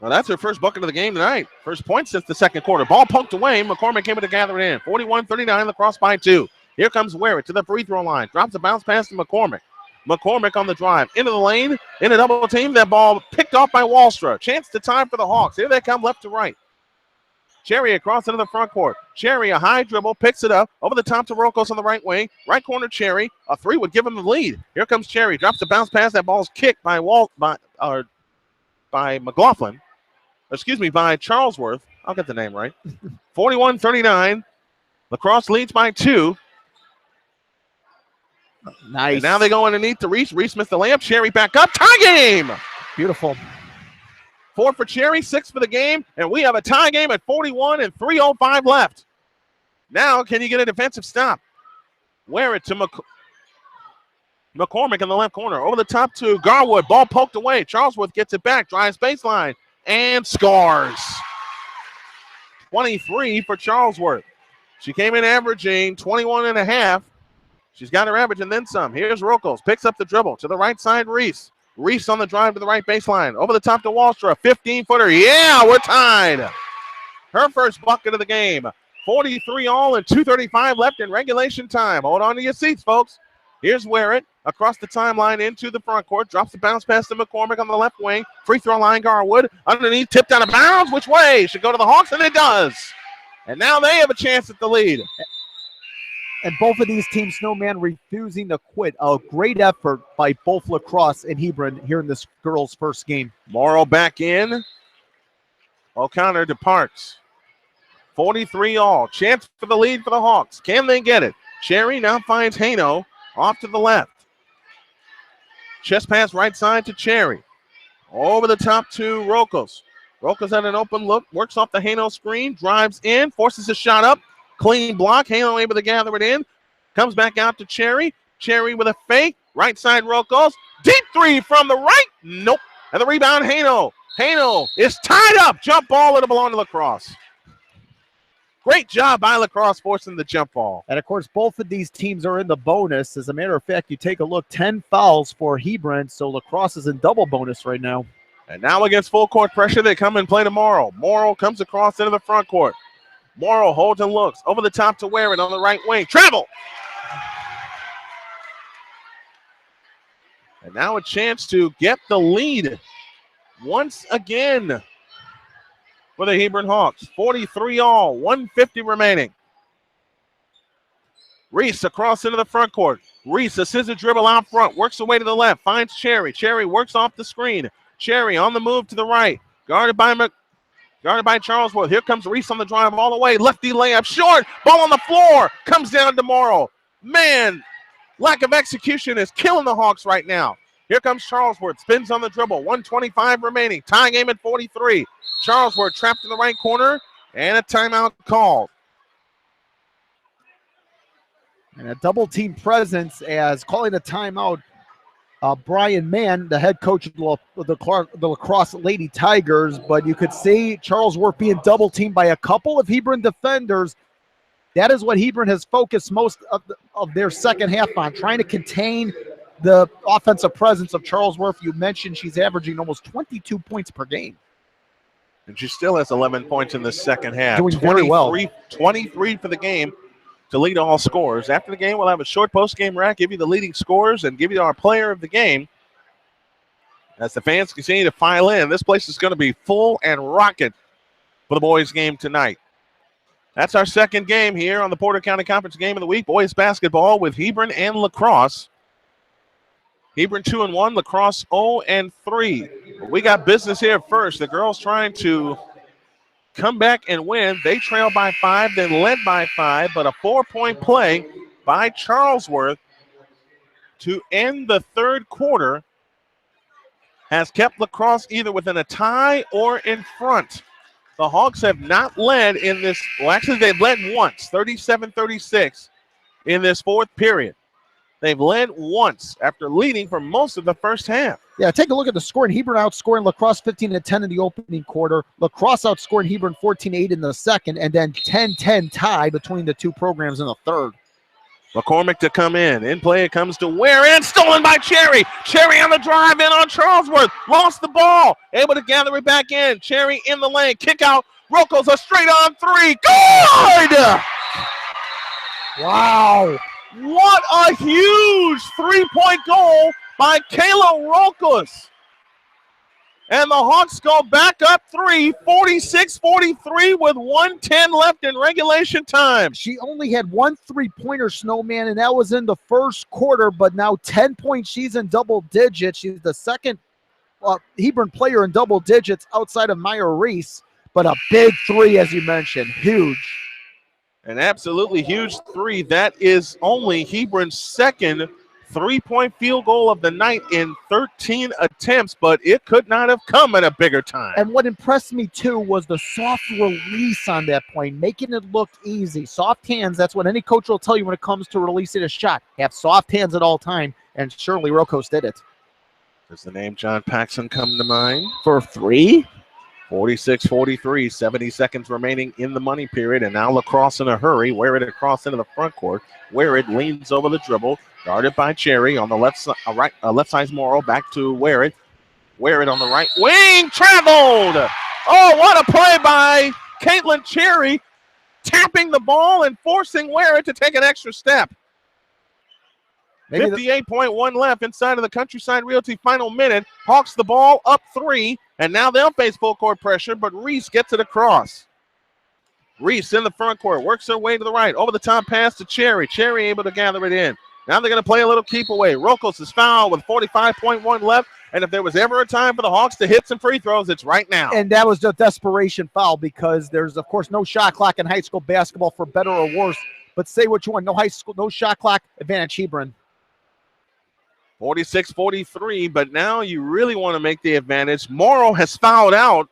Well, that's her first bucket of the game tonight. First point since the second quarter. Ball poked away. McCormick able to gather it in. 41-39, LaCrosse by 2. Here comes Wear it to the free throw line. Drops a bounce pass to McCormick. McCormick on the drive. Into the lane. In a double team. That ball picked off by Wallstra. Chance to time for the Hawks. Here they come left to right. Cherry across into the front court. Cherry, a high dribble, picks it up. Over the top to Rokos on the right wing. Right corner, Cherry. A 3 would give him the lead. Here comes Cherry. Drops the bounce pass. That ball's kicked by McLaughlin. By Charlesworth. I'll get the name right. 41-39. LaCrosse leads by 2. Nice. And now they go underneath to Reese. Reese missed the layup. Cherry back up. Tie game. Beautiful. 4 for Cherry, 6 for the game. And we have a tie game at 41 and 3:05 left. Now, can you get a defensive stop? Wear it to McCormick in the left corner. Over the top to Garwood. Ball poked away. Charlesworth gets it back. Drives baseline. And scores. 23 for Charlesworth. She came in averaging 21 and a half. She's got her average and then some. Here's Rokos. Picks up the dribble. To the right side, Reese. Reese on the drive to the right baseline. Over the top to Wallstra. 15-footer. Yeah, we're tied. Her first bucket of the game. 43 all and 2:35 left in regulation time. Hold on to your seats, folks. Here's Wear it. Across the timeline into the front court. Drops the bounce pass to McCormick on the left wing. Free throw line, Garwood. Underneath, tipped out of bounds. Which way? Should go to the Hawks, and it does. And now they have a chance at the lead. And both of these teams, Snowman, refusing to quit. A great effort by both LaCrosse and Hebron here in this girls' first game. Morrow back in. O'Connor departs. 43 all. Chance for the lead for the Hawks. Can they get it? Cherry now finds Haino off to the left. Chest pass right side to Cherry. Over the top to Rokos. Rokos had an open look. Works off the Haino screen. Drives in. Forces a shot up. Clean block. Haino able to gather it in. Comes back out to Cherry. Cherry with a fake. Right side Rokos. Deep 3 from the right. Nope. And the rebound, Haino. Haino is tied up. Jump ball. It'll belong to LaCrosse. Great job by LaCrosse forcing the jump ball. And, of course, both of these teams are in the bonus. As a matter of fact, you take a look, 10 fouls for Hebron, so LaCrosse is in double bonus right now. And now against full court pressure, they come and play to Morrow. Morrow comes across into the front court. Morrow holds and looks. Over the top to Wear it on the right wing. Travel! And now a chance to get the lead once again for the Hebron Hawks. 43 all, 150 remaining. Reese across into the front court. Reese, a scissor dribble out front, works away to the left, finds Cherry. Cherry works off the screen. Cherry on the move to the right, guarded by Charlesworth. Here comes Reese on the drive all the way. Lefty layup short. Ball on the floor. Comes down to Morrow. Man, Lack of execution is killing the Hawks right now. Here comes Charlesworth, spins on the dribble, 1:25 remaining, tie game at 43. Charlesworth trapped in the right corner, and a timeout called. And a double team presence as calling a timeout. Brian Mann, the head coach of the LaCrosse Lady Tigers, but you could see Charlesworth being double teamed by a couple of Hebron defenders. That is what Hebron has focused most of their second half on, trying to contain the offensive presence of Charlesworth. You mentioned she's averaging almost 22 points per game. And she still has 11 points in the second half. Doing very well. 23 for the game to lead all scores. After the game, we'll have a short post-game rack, give you the leading scores, and give you our player of the game. As the fans continue to file in, this place is going to be full and rocking for the boys' game tonight. That's our second game here on the Porter County Conference Game of the Week. Boys basketball with Hebron and LaCrosse. Hebron 2-1, LaCrosse 0-3. We got business here first. The girls trying to come back and win. They trail by 5, then led by 5, but a 4-point play by Charlesworth to end the third quarter has kept LaCrosse either within a tie or in front. The Hawks have not led in this. Well, actually, they've led once, 37-36 in this fourth period. They've led once after leading for most of the first half. Yeah, take a look at the score. Hebron outscoring LaCrosse 15-10 in the opening quarter. LaCrosse outscoring Hebron 14-8 in the second, and then 10-10 tie between the two programs in the third. McCormick to come in. In play, it comes to Ware, and stolen by Cherry. Cherry on the drive in on Charlesworth. Lost the ball. Able to gather it back in. Cherry in the lane. Kick out. Roko's a straight on three. Good! Wow. What a huge three-point goal by Kayla Rokas. And the Hawks go back up 3, 46-43 with 1:10 left in regulation time. She only had one three-pointer, Snowman, and that was in the first quarter, but now 10 points. She's in double digits. She's the second Hebron player in double digits outside of Maya Reese, but a big three, as you mentioned, huge. An absolutely huge three. That is only Hebron's second three-point field goal of the night in 13 attempts, but it could not have come at a bigger time. And what impressed me, too, was the soft release on that point, making it look easy. Soft hands, that's what any coach will tell you when it comes to releasing a shot. Have soft hands at all time, and surely Rokos did it. Does the name John Paxson come to mind? For three? 46-43, 70 seconds remaining in the money period, and now LaCrosse in a hurry. Wear it across into the front court. Wear it leans over the dribble, guarded by Cherry on the left side. Left side's Morrow back to Wear it. Wear it on the right wing, traveled. Oh, what a play by Caitlin Cherry, tapping the ball and forcing Wear it to take an extra step. 58.1 left inside of the Countryside Realty final minute. Hawks the ball up 3, and now they'll face full court pressure, but Reese gets it across. Reese in the front court, works her way to the right, over the top pass to Cherry. Cherry able to gather it in. Now they're going to play a little keep away. Rokos is fouled with 45.1 left, and if there was ever a time for the Hawks to hit some free throws, it's right now. And that was a desperation foul because there's, of course, no shot clock in high school basketball for better or worse, but say what you want, no shot clock, advantage Hebron. 46-43, but now you really want to make the advantage. Morrow has fouled out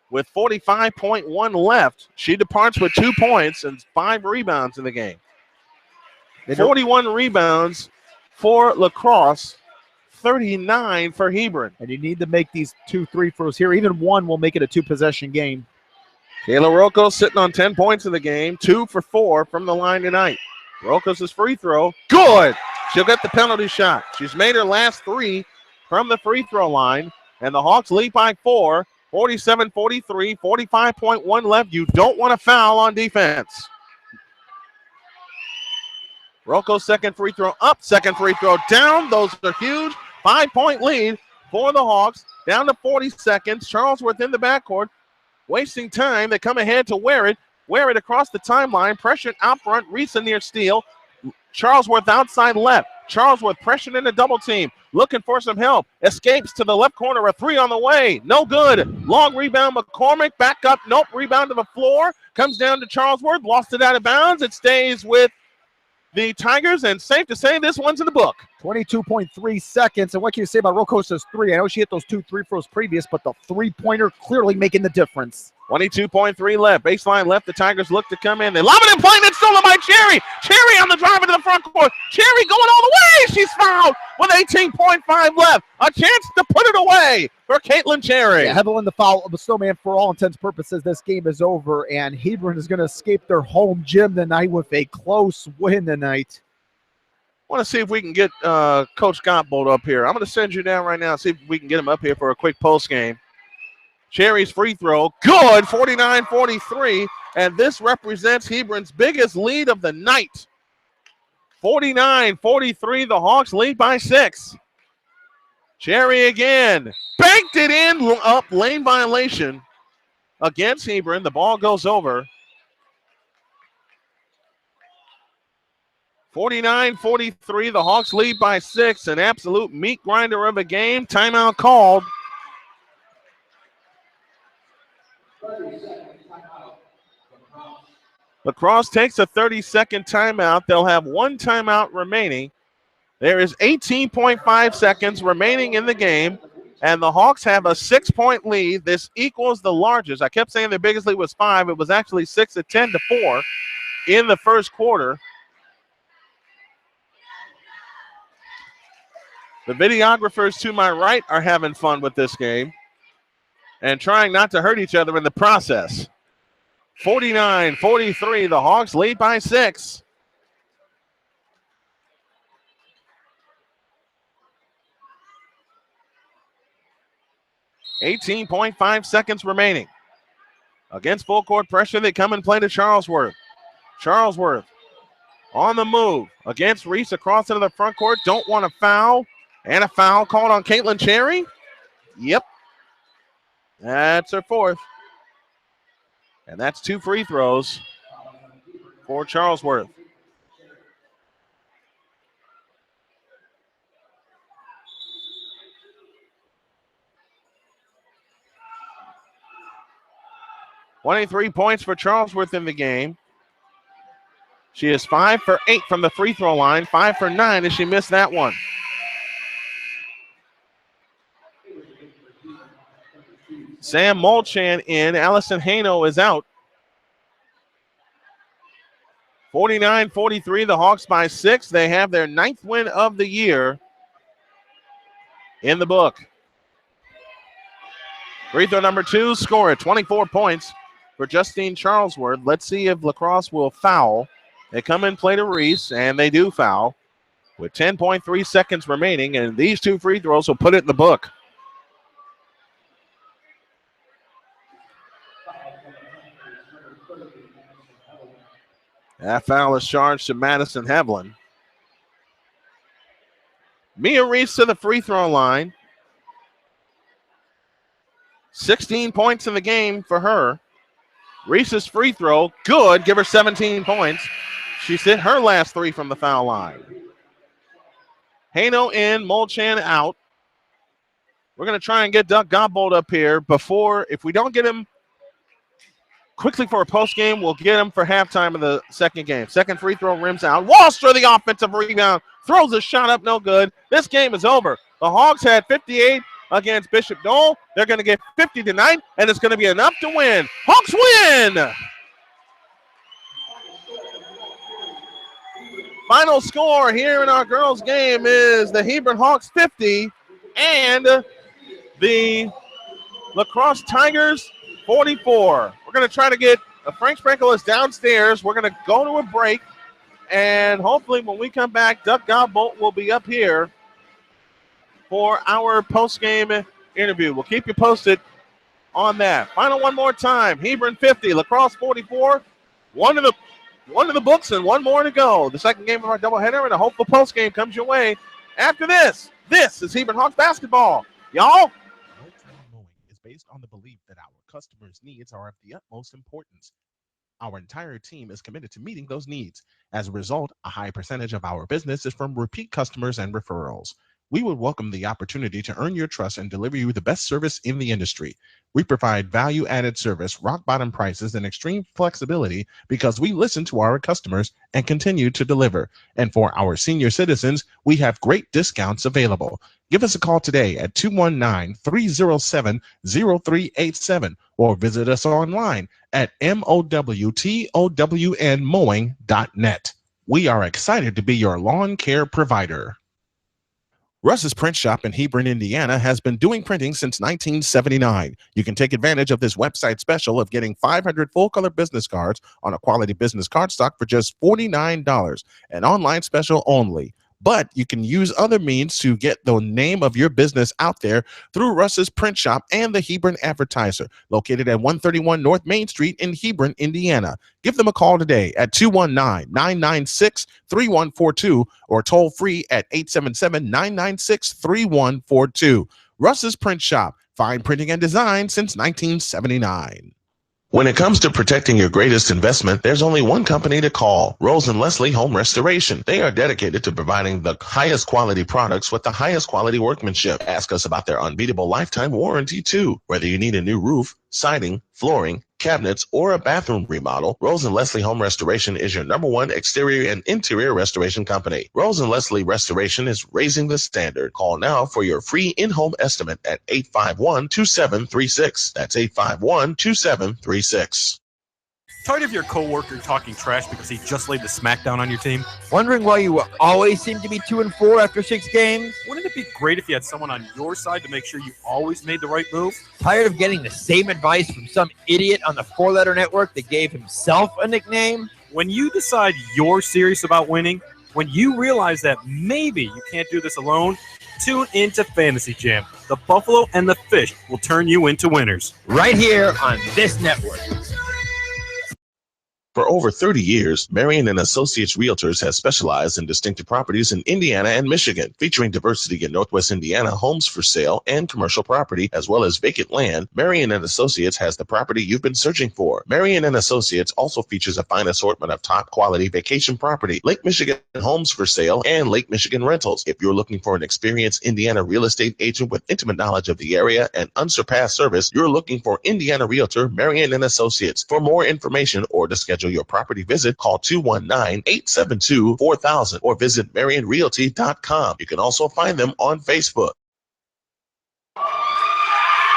with 45.1 left. She departs with 2 points and 5 rebounds in the game. 41 rebounds for LaCrosse, 39 for Hebron. And you need to make these 2 free throws here. Even one will make it a 2-possession game. Kayla Rokos sitting on 10 points in the game, 2 for 4 from the line tonight. Rokos' free throw, good. She'll get the penalty shot. She's made her last 3 from the free throw line, and the Hawks lead by 4, 47-43, 45.1 left. You don't want to foul on defense. Rocco's second free throw up, second free throw down. Those are huge. 5-point lead for the Hawks. Down to 40 seconds. Charlesworth in the backcourt. Wasting time. They come ahead to Wear it. Wear it across the timeline. Pressured out front. Reese near steal. Charlesworth outside left. Charlesworth pressured in a double team. Looking for some help. Escapes to the left corner. A 3 on the way. No good. Long rebound. McCormick back up. Nope. Rebound to the floor. Comes down to Charlesworth. Lost it out of bounds. It stays with the Tigers, and safe to say this one's in the book. 22.3 seconds. And what can you say about Rocosa's three? I know she hit those 2 free throws previous, but the three-pointer clearly making the difference. 22.3 left. Baseline left. The Tigers look to come in. They lob it in play, and it's stolen by Cherry. Cherry on the drive into the front court. Cherry going all the way. She's fouled with 18.5 left. A chance to put it away for Caitlin Cherry. Yeah, Hebron the foul of the Snowman. For all intents and purposes, this game is over, and Hebron is going to escape their home gym tonight with a close win tonight. I want to see if we can get Coach Gottbold up here. I'm going to send you down right now, see if we can get him up here for a quick post game. Cherry's free throw, good, 49-43, and this represents Hebron's biggest lead of the night. 49-43, the Hawks lead by 6. Cherry again, banked it in, up, lane violation against Hebron. The ball goes over. 49-43, the Hawks lead by 6, an absolute meat grinder of a game. Timeout called. LaCrosse takes a 30-second timeout. They'll have 1 timeout remaining. There is 18.5 seconds remaining in the game, and the Hawks have a 6-point lead. This equals the largest. I kept saying their biggest lead was 5. It was actually 6 at 10-4 in the first quarter. The videographers to my right are having fun with this game and trying not to hurt each other in the process. 49-43, the Hawks lead by 6. $18.5 seconds remaining. Against full court pressure, they come and play to Charlesworth. Charlesworth on the move against Reese across into the front court. Don't want to foul. And a foul called on Caitlin Cherry. Yep. That's her 4th. And that's 2 free throws for Charlesworth. $23 points for Charlesworth in the game. She is 5 for 8 from the free throw line, 5 for 9 as she missed that one. Sam Molchan in. Allison Hano is out. 49-43, the Hawks by 6. They have their 9th win of the year in the book. Free throw number 2, score it. 24 points for Justine Charlesworth. Let's see if LaCrosse will foul. They come in, play to Reese, and they do foul with 10.3 seconds remaining, and these 2 free throws will put it in the book. That foul is charged to Madison Hevlin. Mia Reese to the free throw line. 16 points in the game for her. Reese's free throw, good. Give her 17 points. She's hit her last 3 from the foul line. Hano in, Molchan out. We're going to try and get Doug Gottbold up here before, if we don't get him quickly for a post game, we'll get him for halftime of the second game. Second free throw rims out. Walster, the offensive rebound, throws a shot up, no good. This game is over. The Hawks had 58 against Bishop Dole. They're going to get 50 tonight, and it's going to be enough to win. Hawks win! Final score here in our girls' game is the Hebron Hawks 50 and the LaCrosse Tigers 44. We're going to try to get Frank Sprinkle is downstairs. We're going to go to a break, and hopefully when we come back, Doug Gottbold will be up here for our post-game interview. We'll keep you posted on that. Final one more time. Hebron 50, LaCrosse 44. One in the books and one more to go. The second game of our doubleheader, and a hopeful post-game comes your way after this. This is Hebron Hawks basketball. Y'all. Mowing is based on the belief that our customers' needs are of the utmost importance. Our entire team is committed to meeting those needs. As a result, a high percentage of our business is from repeat customers and referrals. We would welcome the opportunity to earn your trust and deliver you the best service in the industry. We provide value-added service, rock-bottom prices, and extreme flexibility because we listen to our customers and continue to deliver. And for our senior citizens, we have great discounts available. Give us a call today at 219-307-0387 or visit us online at mowtownmowing.net. We are excited to be your lawn care provider. Russ's Print Shop in Hebron, Indiana has been doing printing since 1979. You can take advantage of this website special of getting 500 full-color business cards on a quality business cardstock for just $49, an online special only. But you can use other means to get the name of your business out there through Russ's Print Shop and the Hebron Advertiser, located at 131 North Main Street in Hebron, Indiana. Give them a call today at 219-996-3142 or toll free at 877-996-3142. Russ's Print Shop, fine printing and design since 1979. When it comes to protecting your greatest investment, there's only one company to call, Rose & Leslie Home Restoration. They are dedicated to providing the highest quality products with the highest quality workmanship. Ask us about their unbeatable lifetime warranty too. Whether you need a new roof, siding, flooring, cabinets, or a bathroom remodel, Rose & Leslie Home Restoration is your #1 exterior and interior restoration company. Rose & Leslie Restoration is raising the standard. Call now for your free in-home estimate at 851-2736. That's 851-2736. Tired of your coworker talking trash because he just laid the smackdown on your team? Wondering why you always seem to be 2-4 after 6 games? Wouldn't it be great if you had someone on your side to make sure you always made the right move? Tired of getting the same advice from some idiot on the 4-letter network that gave himself a nickname? When you decide you're serious about winning, when you realize that maybe you can't do this alone, tune into Fantasy Jam. The Buffalo and the Fish will turn you into winners. Right here on this network. For over 30 years, Marion & Associates Realtors has specialized in distinctive properties in Indiana and Michigan, featuring diversity in Northwest Indiana homes for sale and commercial property, as well as vacant land. Marion & Associates has the property you've been searching for. Marion & Associates also features a fine assortment of top-quality vacation property, Lake Michigan homes for sale, and Lake Michigan rentals. If you're looking for an experienced Indiana real estate agent with intimate knowledge of the area and unsurpassed service, you're looking for Indiana Realtor Marion & Associates. For more information or to schedule your property visit, call 219-872-4000 or visit marionrealty.com. You can also find them on Facebook.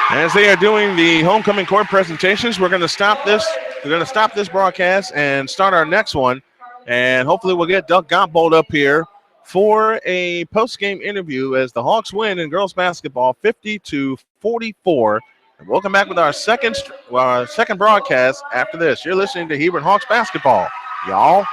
As they are doing the homecoming court presentations, we're going to stop this. We're going to stop this broadcast and start our next one. And hopefully we'll get Doug Gottbold up here for a post-game interview as the Hawks win in girls basketball 50-44. And we'll come back with our second broadcast after this. You're listening to Hebron Hawks basketball, y'all.